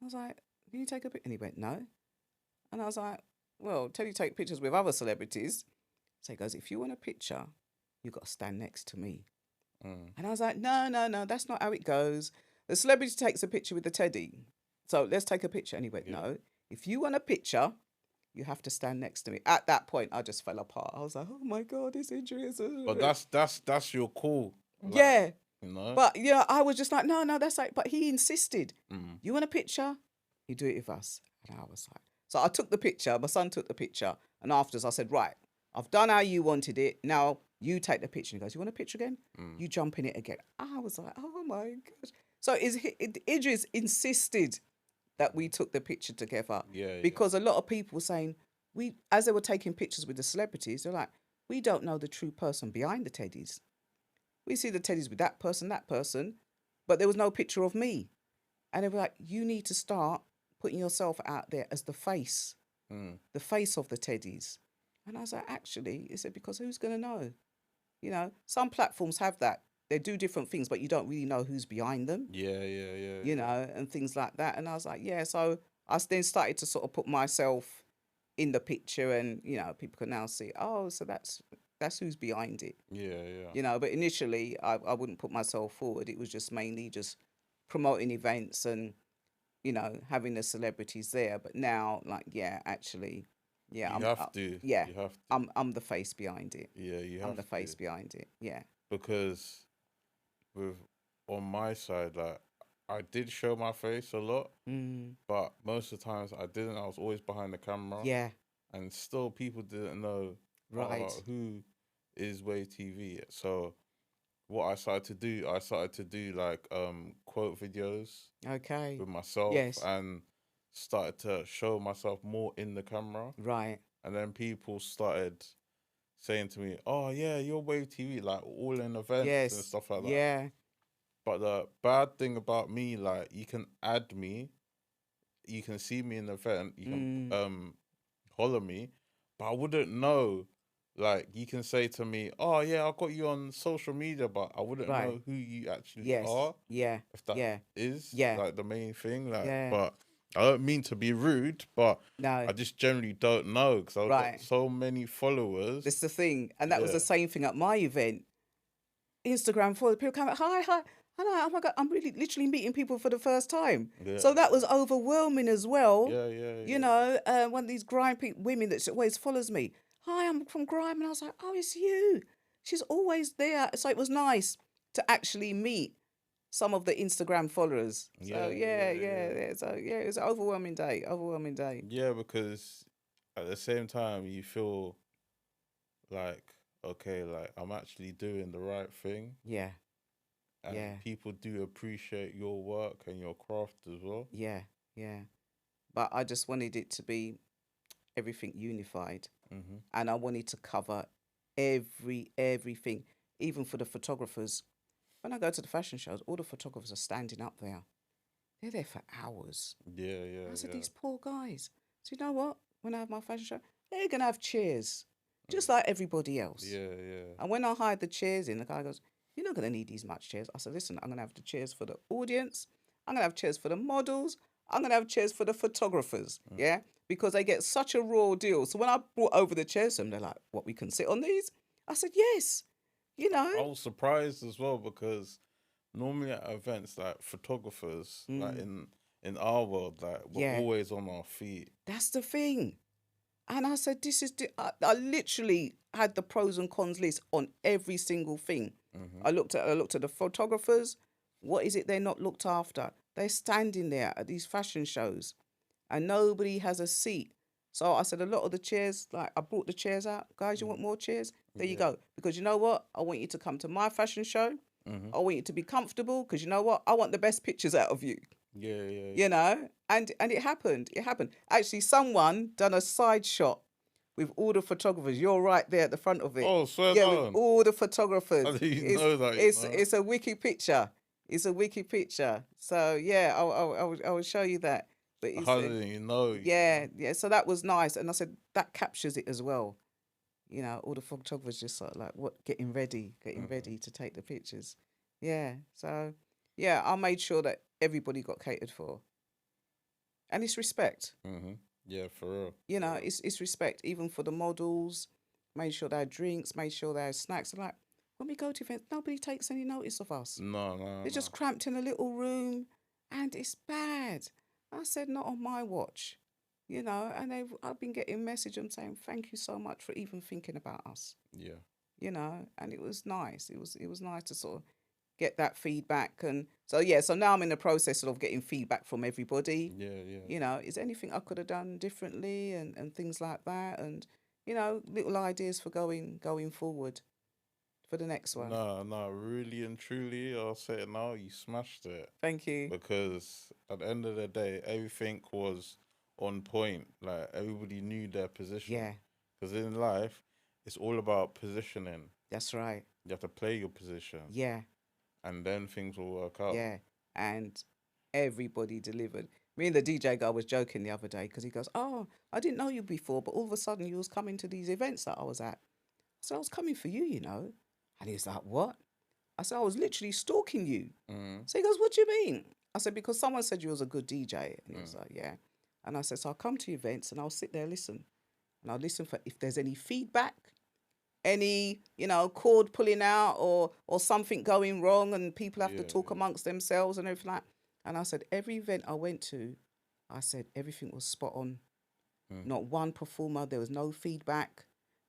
I was like, can you take a picture? And he went, no. And I was like, well, Teddy take pictures with other celebrities. So he goes, if you want a picture, you got to stand next to me. Mm. And I was like, no, no, no, that's not how it goes. The celebrity takes a picture with the Teddy. So let's take a picture. And he went, Yeah. no, if you want a picture, you have to stand next to me. At that point, I just fell apart. I was like, oh my God, it's Idris. But that's your call. Like, Yeah. you know? But yeah, I was just like, no, no, that's like, but he insisted. Mm. You want a picture? You do it with us. And I was like, so I took the picture. My son took the picture. And afterwards, I said, right, I've done how you wanted it. Now you take the picture. And he goes, you want a picture again? Mm. You jump in it again. I was like, oh my gosh. So Idris insisted that we took the picture together. Yeah, Because a lot of people were saying, as they were taking pictures with the celebrities, they're like, we don't know the true person behind the teddies. We see the teddies with that person, but there was no picture of me. And they were like, you need to start putting yourself out there as the face of the teddies. And I was like, actually, he said, because who's going to know? You know, some platforms have that. They do different things, but you don't really know who's behind them, yeah, yeah, yeah. you know, and things like that. And I was like, yeah. So I then started to sort of put myself in the picture, and, you know, people can now see, oh, so that's who's behind it. Yeah, yeah. You know, but initially I wouldn't put myself forward. It was just mainly just promoting events and, you know, having the celebrities there. But now, like, yeah, actually, yeah, You have to. yeah, You have to. I'm the face behind it. Yeah, you I'm have the face to. behind it. Yeah. Because with on my side, like I did show my face a lot, Mm, but most of the times I didn't. I was always behind the camera, yeah. and still people didn't know Right. who is Wave TV. So what I started to do like quote videos Okay. with myself Yes. and started to show myself more in the camera. Right. And then people started saying to me, "Oh yeah, you're Wave TV, like all in events and Yes. stuff like that." Yeah. But the bad thing about me, like you can add me, you can see me in the event, you can Mm, holler me, but I wouldn't know like you can say to me, "Oh yeah, I got you on social media," but I wouldn't Right. know who you actually Yes. are Yeah. if that Yeah. is Yeah. like the main thing. Like, Yeah. but I don't mean to be rude, but No. I just generally don't know because I've got Right. so many followers. That's the thing. And that was Yeah, the same thing at my event. Instagram for people come, hi, hi. And oh my God, I'm really literally meeting people for the first time. yeah, So that was overwhelming as well. yeah, yeah, You yeah. know, one of these grime women that always follows me. Hi, I'm from Grime. And I was like, oh, it's you. She's always there. So it was nice to actually meet some of the Instagram followers. So Yeah, yeah, yeah, yeah, yeah. yeah. So yeah, it was an overwhelming day. Overwhelming day. Yeah, because at the same time you feel like, okay, like I'm actually doing the right thing, Yeah, yeah, and people do appreciate your work and your craft as well. yeah, yeah. But I just wanted it to be everything unified, Mm-hmm. and I wanted to cover everything, even for the photographers. When I go to the fashion shows, all the photographers are standing up there. They're there for hours. Yeah, yeah, I said, yeah. these poor guys. So you know what? When I have my fashion show, they're gonna have chairs, Mm. just like everybody else. Yeah, yeah. And when I hired the chairs in, the guy goes, "You're not gonna need these much chairs." I said, "Listen, I'm gonna have the chairs for the audience. I'm gonna have chairs for the models. I'm gonna have chairs for the photographers. Mm. Yeah, because they get such a raw deal." So when I brought over the chairs to them, they're like, "What? We can sit on these?" I said, "Yes." You I know. was surprised as well because normally at events, like photographers, like Mm, in our world, like we're yeah, always on our feet. that's the thing. And I said, "This is." I literally had the pros and cons list on every single thing. Mm-hmm. I looked at the photographers. What is it they're not looked after? They're standing there at these fashion shows, and nobody has a seat. So I said, a lot of the chairs, like I brought the chairs out. Guys, you want more chairs? There you Yeah. go. Because you know what? I want you to come to my fashion show. Mm-hmm. I want you to be comfortable. Because you know what? I want the best pictures out of you. Yeah, yeah. You know, and it happened. It happened. Actually, someone done a side shot with all the photographers. You're right there at the front of it. Oh, swear Yeah, with down. all the How photographers. do you It's know that? You it's know? it's a wiki picture. It's a wiki picture. So yeah, I will show you that. But it's How did you know? You yeah, know? yeah. So that was nice, and I said that captures it as well. You know, all the photographers just sort of like what getting Mm-hmm. ready to take the pictures. Yeah. So yeah, I made sure that everybody got catered for, and it's respect. Mm-hmm. Yeah, for real. You For know, real. it's respect even for the models. Made sure they had drinks, made sure they had snacks. And like when we go to events, nobody takes any notice of us. No, no, They're just no. cramped in a little room, and it's bad. I said, not on my watch. You know, and I've been getting message them saying thank you so much for even thinking about us. Yeah. You know, and it was nice. It was nice to sort of get that feedback, and so yeah. So now I'm in the process of getting feedback from everybody. Yeah, yeah. You know, is there anything I could have done differently, and things like that, and you know, little ideas for going forward for the next one. No, no, really and truly, I'll say it now, you smashed it. Thank you. Because at the end of the day, everything was on point. Like everybody knew their position. Yeah, Because in life, it's all about positioning. that's right. You have to play your position, Yeah, and then things will work out. yeah, and everybody delivered. Me and the DJ guy was joking the other day because he goes, "Oh, I didn't know you before, but all of a sudden you was coming to these events that I was at." So I was coming for you, you know. And he's like, "What?" I said, "I was literally stalking you." Mm, So he goes, "What do you mean?" I said, "Because someone said you was a good DJ." And he was mm, like, "Yeah." And I said, "So I'll come to events and I'll sit there, listen. And I'll listen for if there's any feedback, any, you know, cord pulling out or something going wrong and people have to yeah, talk yeah. amongst themselves and everything like." And I said, every event I went to, I said everything was spot on. Mm, Not one performer, there was no feedback,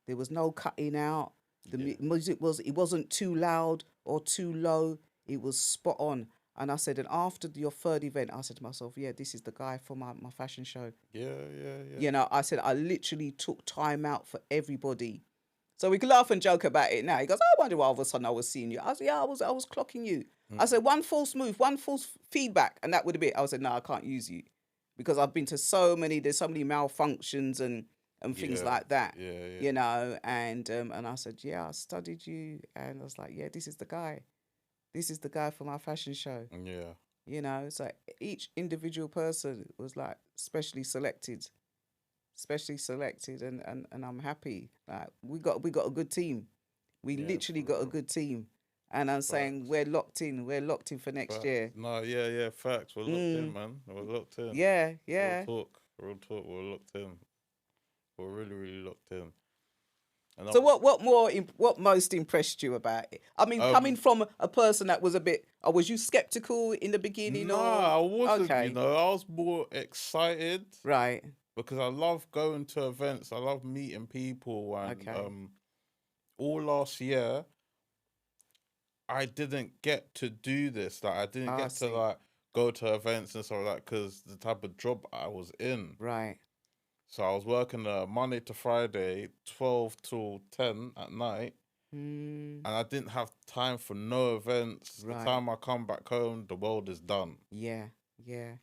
there was no cutting out. The yeah. music wasn't too loud or too low. It was spot on. And I said, and after your third event, I said to myself, yeah, this is the guy for my fashion show. Yeah, yeah, yeah. You know, I said, I literally took time out for everybody. So we can laugh and joke about it now. He goes, "Oh, I wonder why all of a sudden I was seeing you." I said, "Yeah, I was clocking you." I Mm, said, "One false move, one false feedback, and that would have been." I said, "No, I can't use you because I've been to there's so many malfunctions and things yeah, like that, yeah, yeah. you know." And I said, "Yeah, I studied you," and I was like, "Yeah, this is the guy. This is the guy for my fashion show." Yeah. You know, so each individual person was like specially selected. specially selected, and I'm happy. Like we got a good team. We Yeah, literally for got a real. good team, and I'm saying Facts. we're locked in. We're locked in for next Facts. year. No, yeah, yeah, facts. We're locked in, Mm, man. We're locked in. yeah, Real yeah. talk. Real talk. We're locked in. We're really, really locked in. And So what most impressed you about it? I mean, coming um, from a person that was a bit, or was you skeptical in the beginning, or nah, I wasn't. okay, I was more excited right, because I love going to events. I love meeting people, and okay, all last year I didn't get to do this. Like I didn't I get to see, like go to events and stuff like that because the type of job I was in. right, So I was working Monday to Friday, 12 till 10 at night, mm, and I didn't have time for no events. The right, time I come back home, the world is done. yeah, yeah,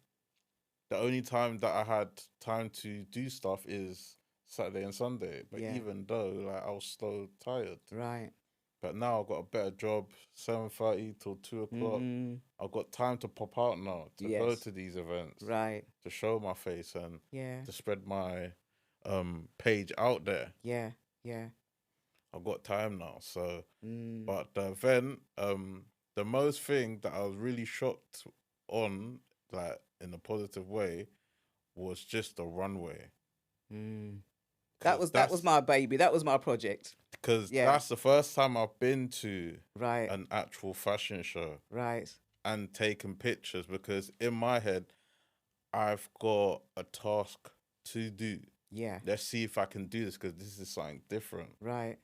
The only time that I had time to do stuff is Saturday and Sunday. But yeah, even though, like, I was so tired. right, But now I've got a better job, 7:30 till 2 o'clock. mm, I've got time to pop out now to go yes, to these events, right, to show my face and yeah, to spread my page out there. yeah, yeah, I've got time now. So, mm, but the event, the most thing that I was really shocked on, like in a positive way, was just the runway. mm. Because That was my baby. That was my project. Yeah, that's the first time I've been to right, an actual fashion show right, and taken pictures. Because in my head, I've got a task to do. yeah, Let's see if I can do this because this is something different. right,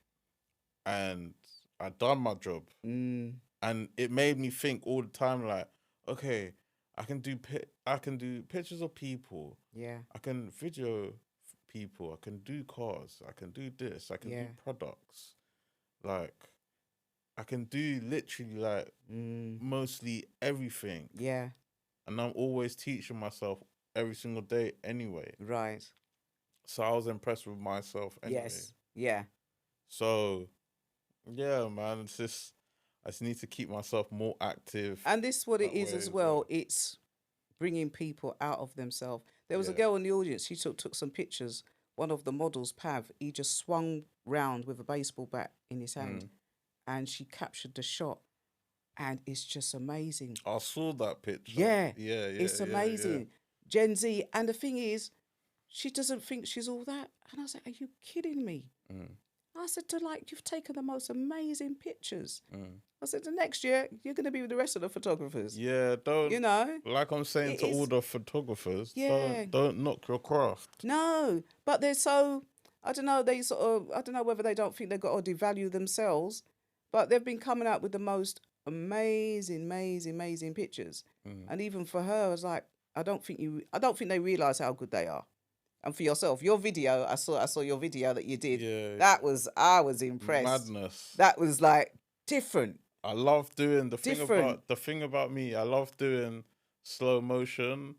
And I done my job. mm, And it made me think all the time, like, okay, I can do pictures of people, yeah, I can video people, I can do cars, I can do this, I can do yeah, products, like I can do literally like mm, mostly everything, yeah, and I'm always teaching myself every single day anyway. right, So I was impressed with myself anyway. yes, yeah. So yeah, man, I just need to keep myself more active And this is what it that is way as as well. well. It's bringing people out of themselves. There was a Yeah. girl in the audience. She took some pictures. One of the models, Pav, he just swung round with a baseball bat in his hand, Mm. and she captured the shot, and it's just amazing. I saw that picture. Yeah, Yeah, yeah, it's yeah, yeah. amazing. Gen Z, and the thing is, she doesn't think she's all that. And I was like, "Are you kidding me?" Mm, I said to like, "You've taken the most amazing pictures." mm. I said, "The next year you're going to be with the rest of the photographers." Yeah, You don't know, like I'm saying it to all is. the photographers, Yeah, don't knock your craft. no, but they're so, I don't know, they sort of, I don't know whether they don't think they've got to devalue themselves, but they've been coming out with the most amazing, amazing, amazing pictures. Mm. And even for her, I was like, I don't think they realise how good they are. And for yourself, your video, I saw your video that you did. Yeah, I was impressed. madness. That was like different, I love doing different. the thing about me. I love doing slow motion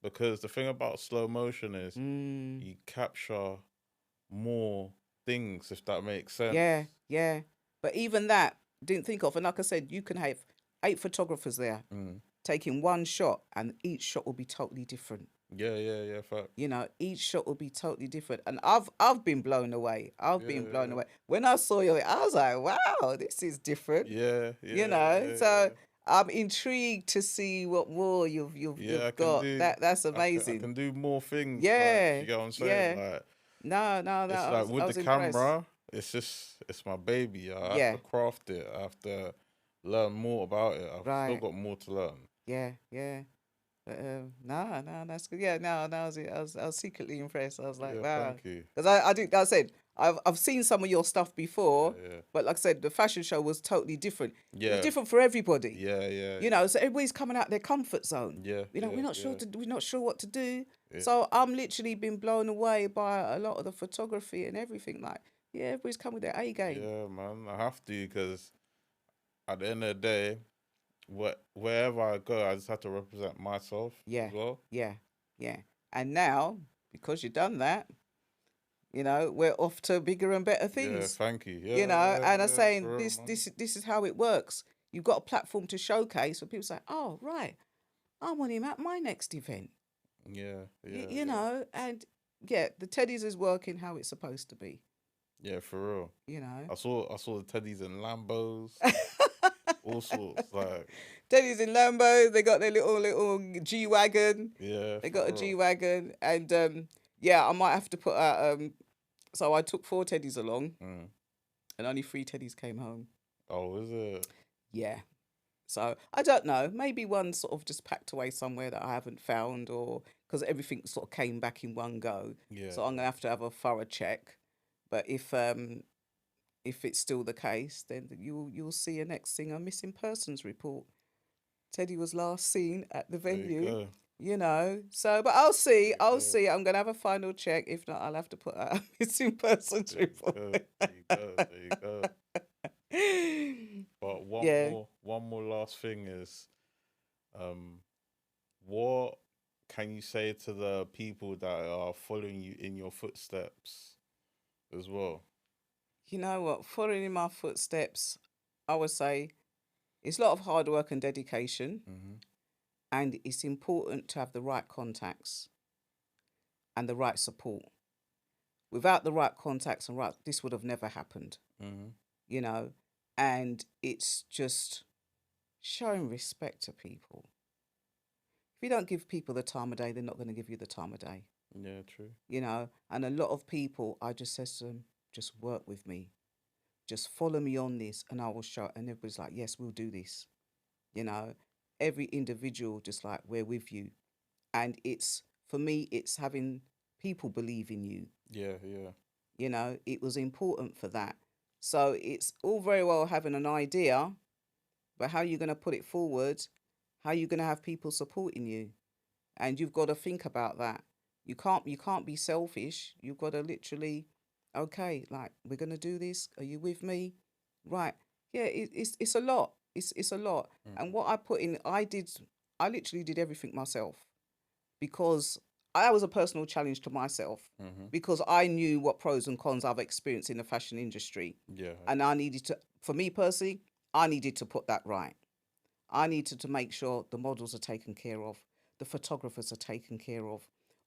because the thing about slow motion is Mm, you capture more things, if that makes sense. yeah, yeah. But even that, didn't think of. And like I said, you can have 8 photographers there Mm. taking one shot, and each shot will be totally different. Yeah, yeah, yeah. Fact. You know, each shot will be totally different. And I've been blown away. I've Yeah, been blown yeah, away. When I saw you, I was like, wow, this is different. yeah, You yeah, know, yeah, so yeah. I'm intrigued to see what more Yeah, I you've can got. do. That's I amazing. can do more things. Like, Yeah, you get what I'm saying? yeah. Like, No, no, no. it's like I with the was impressed. camera, it's my baby. I have Yeah, to craft it. I have to learn more about it. I've still right. got more to learn. Yeah, yeah. But, no, no, that's good. Yeah, no, no, I was secretly impressed. I was like, Yeah, wow, thank you. because I said I've seen some of your stuff Yeah, before, yeah, but like I said, the fashion show was totally different. It was yeah, different for everybody, yeah, yeah, you know. So everybody's coming out their comfort zone. yeah, You know, yeah, yeah, we're not sure what to do. yeah, So I'm literally been blown away by a lot of the photography and everything. Like, yeah, everybody's come with their A game. yeah, man. I have to because at the end of the day, wherever I go, I just have to represent myself Yeah, as well. yeah, yeah. And now, because you've done that, you know, we're off to bigger and better Yeah, things. thank you. You Yeah, know, yeah, and I'm yeah, saying for real, man. this is how it works. You've got a platform to showcase where people say, "Oh, right, I want him at my next event." Yeah, yeah, You yeah, know, and yeah, the Teddy's is working how it's supposed to be. Yeah, for real. You know, I saw the Teddies in Lambos, all sorts. Like, Teddy's in Lambo. They got their little G wagon. yeah, They for got a real. G wagon, and yeah, I might have to put out. So I took 4 Teddies along, Mm. and only 3 Teddies came home. Oh, is it? Yeah. So I don't know. Maybe one sort of just packed away somewhere that I haven't found, or because everything sort of came back in one go. Yeah, So I'm gonna have to have a thorough check. But if it's still the case, then you'll see a missing persons report. Teddy was last seen at the there you venue. go. You know, so but I'll see. There I'll you go. see. I'm gonna have a final check. If not, I'll have to put out a missing persons There you report. go. There you go. There you go. But Yeah. one more last thing is, um, what can you say to the people that are following you in your footsteps as well? You know what? Following in my footsteps, I would say it's a lot of hard work and dedication, Mm-hmm. and it's important to have the right contacts and the right support. Without the right contacts and right, this would have never happened, Mm-hmm. you know. And it's just showing respect to people. If you don't give people the time of day, they're not going to give you the time of day, Yeah, true. you know. And a lot of people, I just says to them, just work with me, just follow me on this, and I will show. And everybody's like, yes, we'll do this, you know. Every individual just like, we're with you. And it's, for me, it's having people believe in you. Yeah, yeah. You know, it was important for that. So it's all very well having an idea, but how are you going to put it forward? How are you going to have people supporting you? And you've got to think about that. You can't be selfish. You've got to literally, okay, like, we're going to do this. Are you with me? Right. Yeah, it's a lot. It's a lot. And Mm-hmm. what I put in, I literally did everything myself, because I was a personal challenge to myself, Mm-hmm. because I knew what pros and cons I've experienced in the fashion industry. Yeah. And I needed to, for me personally, I needed to put that right. I needed to make sure the models are taken care of, the photographers are taken care of,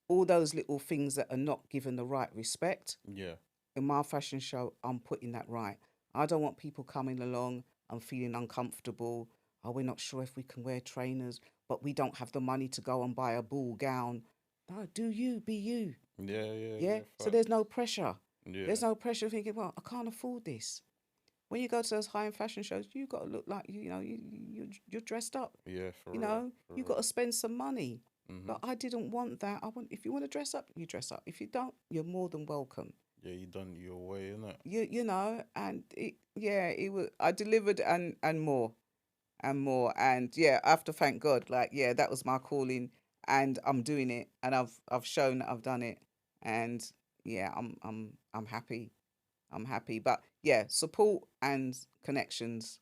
all those little things that are not given the right respect. Yeah. In my fashion show, I'm putting that right. I don't want people coming along and feeling uncomfortable. Oh, we're not sure if we can wear trainers, but we don't have the money to go and buy a ball gown. No, do you, be you. Yeah, yeah, Yeah. yeah. So there's no Facts. pressure. Yeah. There's no pressure thinking, well, I can't afford this. When you go to those high-end fashion shows, you got to look like, you know, you're dressed up. Yeah, for You real. know, For you got real. to spend some money. Mm-hmm. But I didn't want that. I want, if you want to dress up, you dress up. If you don't, you're more than welcome. Yeah, you done your way, innit? You know, and it was, I delivered, and more and more, and yeah, I have to thank God. Like, yeah, that was my calling, and I'm doing it, and I've shown that I've done it, and yeah, I'm happy. I'm happy. But yeah, support and connections.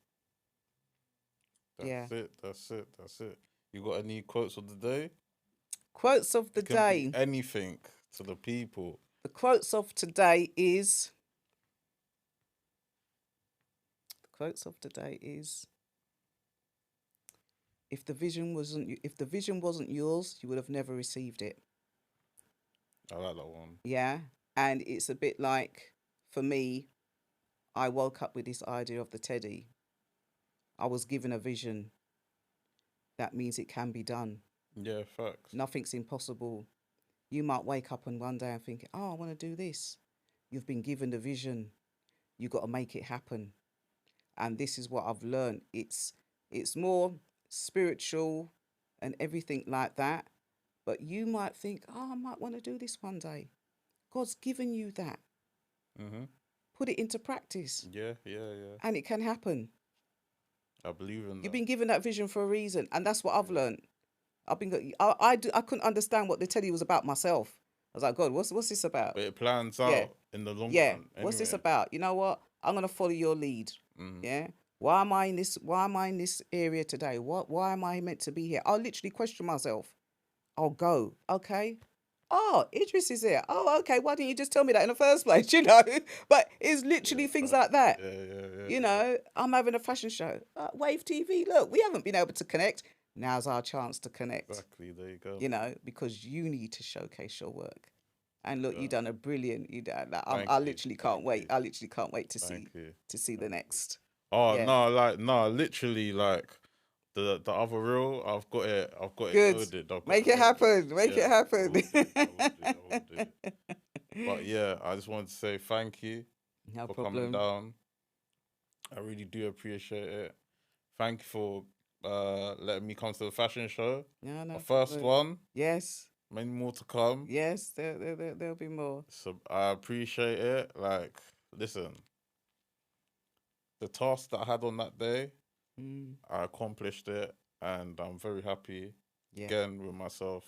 Yeah. That's it. That's it. That's it. You got any quotes of the day? Quotes of the It can be day. anything to the people. The quotes of today is the quotes of today is if the vision wasn't yours, you would have never received it. I like that one. Yeah. And it's a bit like, for me, I woke up with this idea of the Teddy. I was given a vision. That means it can be done. Yeah, facts. Nothing's impossible. You might wake up and one day and think, oh, I want to do this. You've been given the vision. You got to make it happen. And this is what I've learned. It's more spiritual and everything like that. But you might think, oh, I might want to do this one day. God's given you that. Mm-hmm. Put it into practice, Yeah, yeah, yeah. and it can happen. I believe in You've that. been given that vision for a reason, and that's what I've Yeah. learned. I couldn't understand what the telly was about myself. I was like, God, what's this about? But it plans Yeah, out in the long yeah. run What's this anyway. about? You know what? I'm gonna follow your lead. Mm-hmm. Yeah. Why am I in this? Why am I in this area today? Why am I meant to be here? I'll literally question myself. I'll go. Okay. Oh, Idris is here. Oh, okay. Why didn't you just tell me that in the first place? You know. But it's Yeah, literally things like facts. that. Yeah, yeah, yeah, You yeah. know, I'm having a fashion show. Wave TV. Look, we haven't been able to connect. Now's our chance to connect. Exactly. There you go. You know, because you need to showcase your work, And look, you done a brilliant. You done. Like, Thank I you. literally Thank can't wait. you. I literally can't wait to Thank see you. the Thank you. next. Oh Yeah. no, literally, like the other reel, I've got it Good. coded. I've got Make it it happen. coded. Make it Yeah, happen. I will do. I will do. But yeah, I just wanted to say thank you No for coming problem. down. I really do appreciate it. Thank you for letting me come to the fashion show. No, no My first problem. one. Yes. Many more to come. Yes. There'll be more. So I appreciate it. Like, listen, the task that I had on that day, I accomplished it, and I'm very happy Yeah. again with myself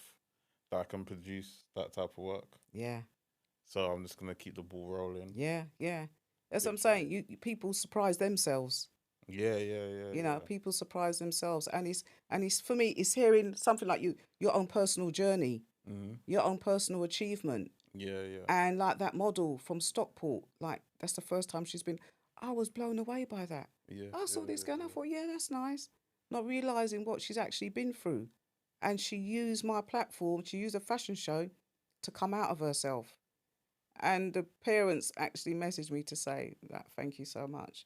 that I can produce that type of work. Yeah. So I'm just gonna keep the ball rolling. Yeah. Yeah. That's what I'm saying. You people surprise themselves. Yeah. You know, people surprise themselves, and it's for me. It's hearing something like your own personal journey, your own personal achievement, Yeah. and like that model from Stockport. Like that's the first time she's been. I was blown away by that. Yeah. I saw this girl. I thought, yeah, that's nice. Not realizing what she's actually been through, and she used my platform. She used a fashion show to come out of herself. And the parents actually messaged me to say that thank you so much.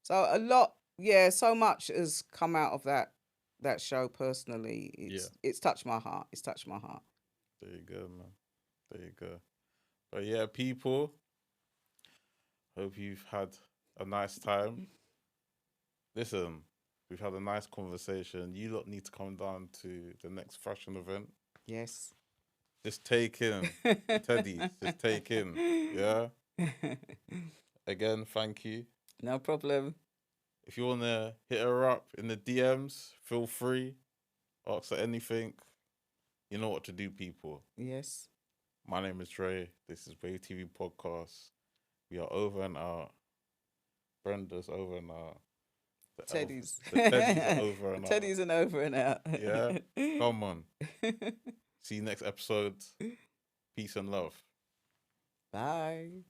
So a lot, yeah, so much has come out of that show personally. It's touched my heart. It's touched my heart. There you go, man. There you go. But yeah, people, hope you've had a nice time. Listen, we've had a nice conversation. You lot need to come down to the next fashion event. Yes. Just take in the teddies. Just take in. Yeah. Again, thank you. No problem. If you want to hit her up in the DMs, feel free. Ask her anything. You know what to do, people. Yes. My name is Dre. This is Wtp Podcast. We are over and out. Brenda's over and out. The Teddies. The teddies are over and out. Teddies and over and out. Yeah. Come on. See you next episode. Peace and love. Bye.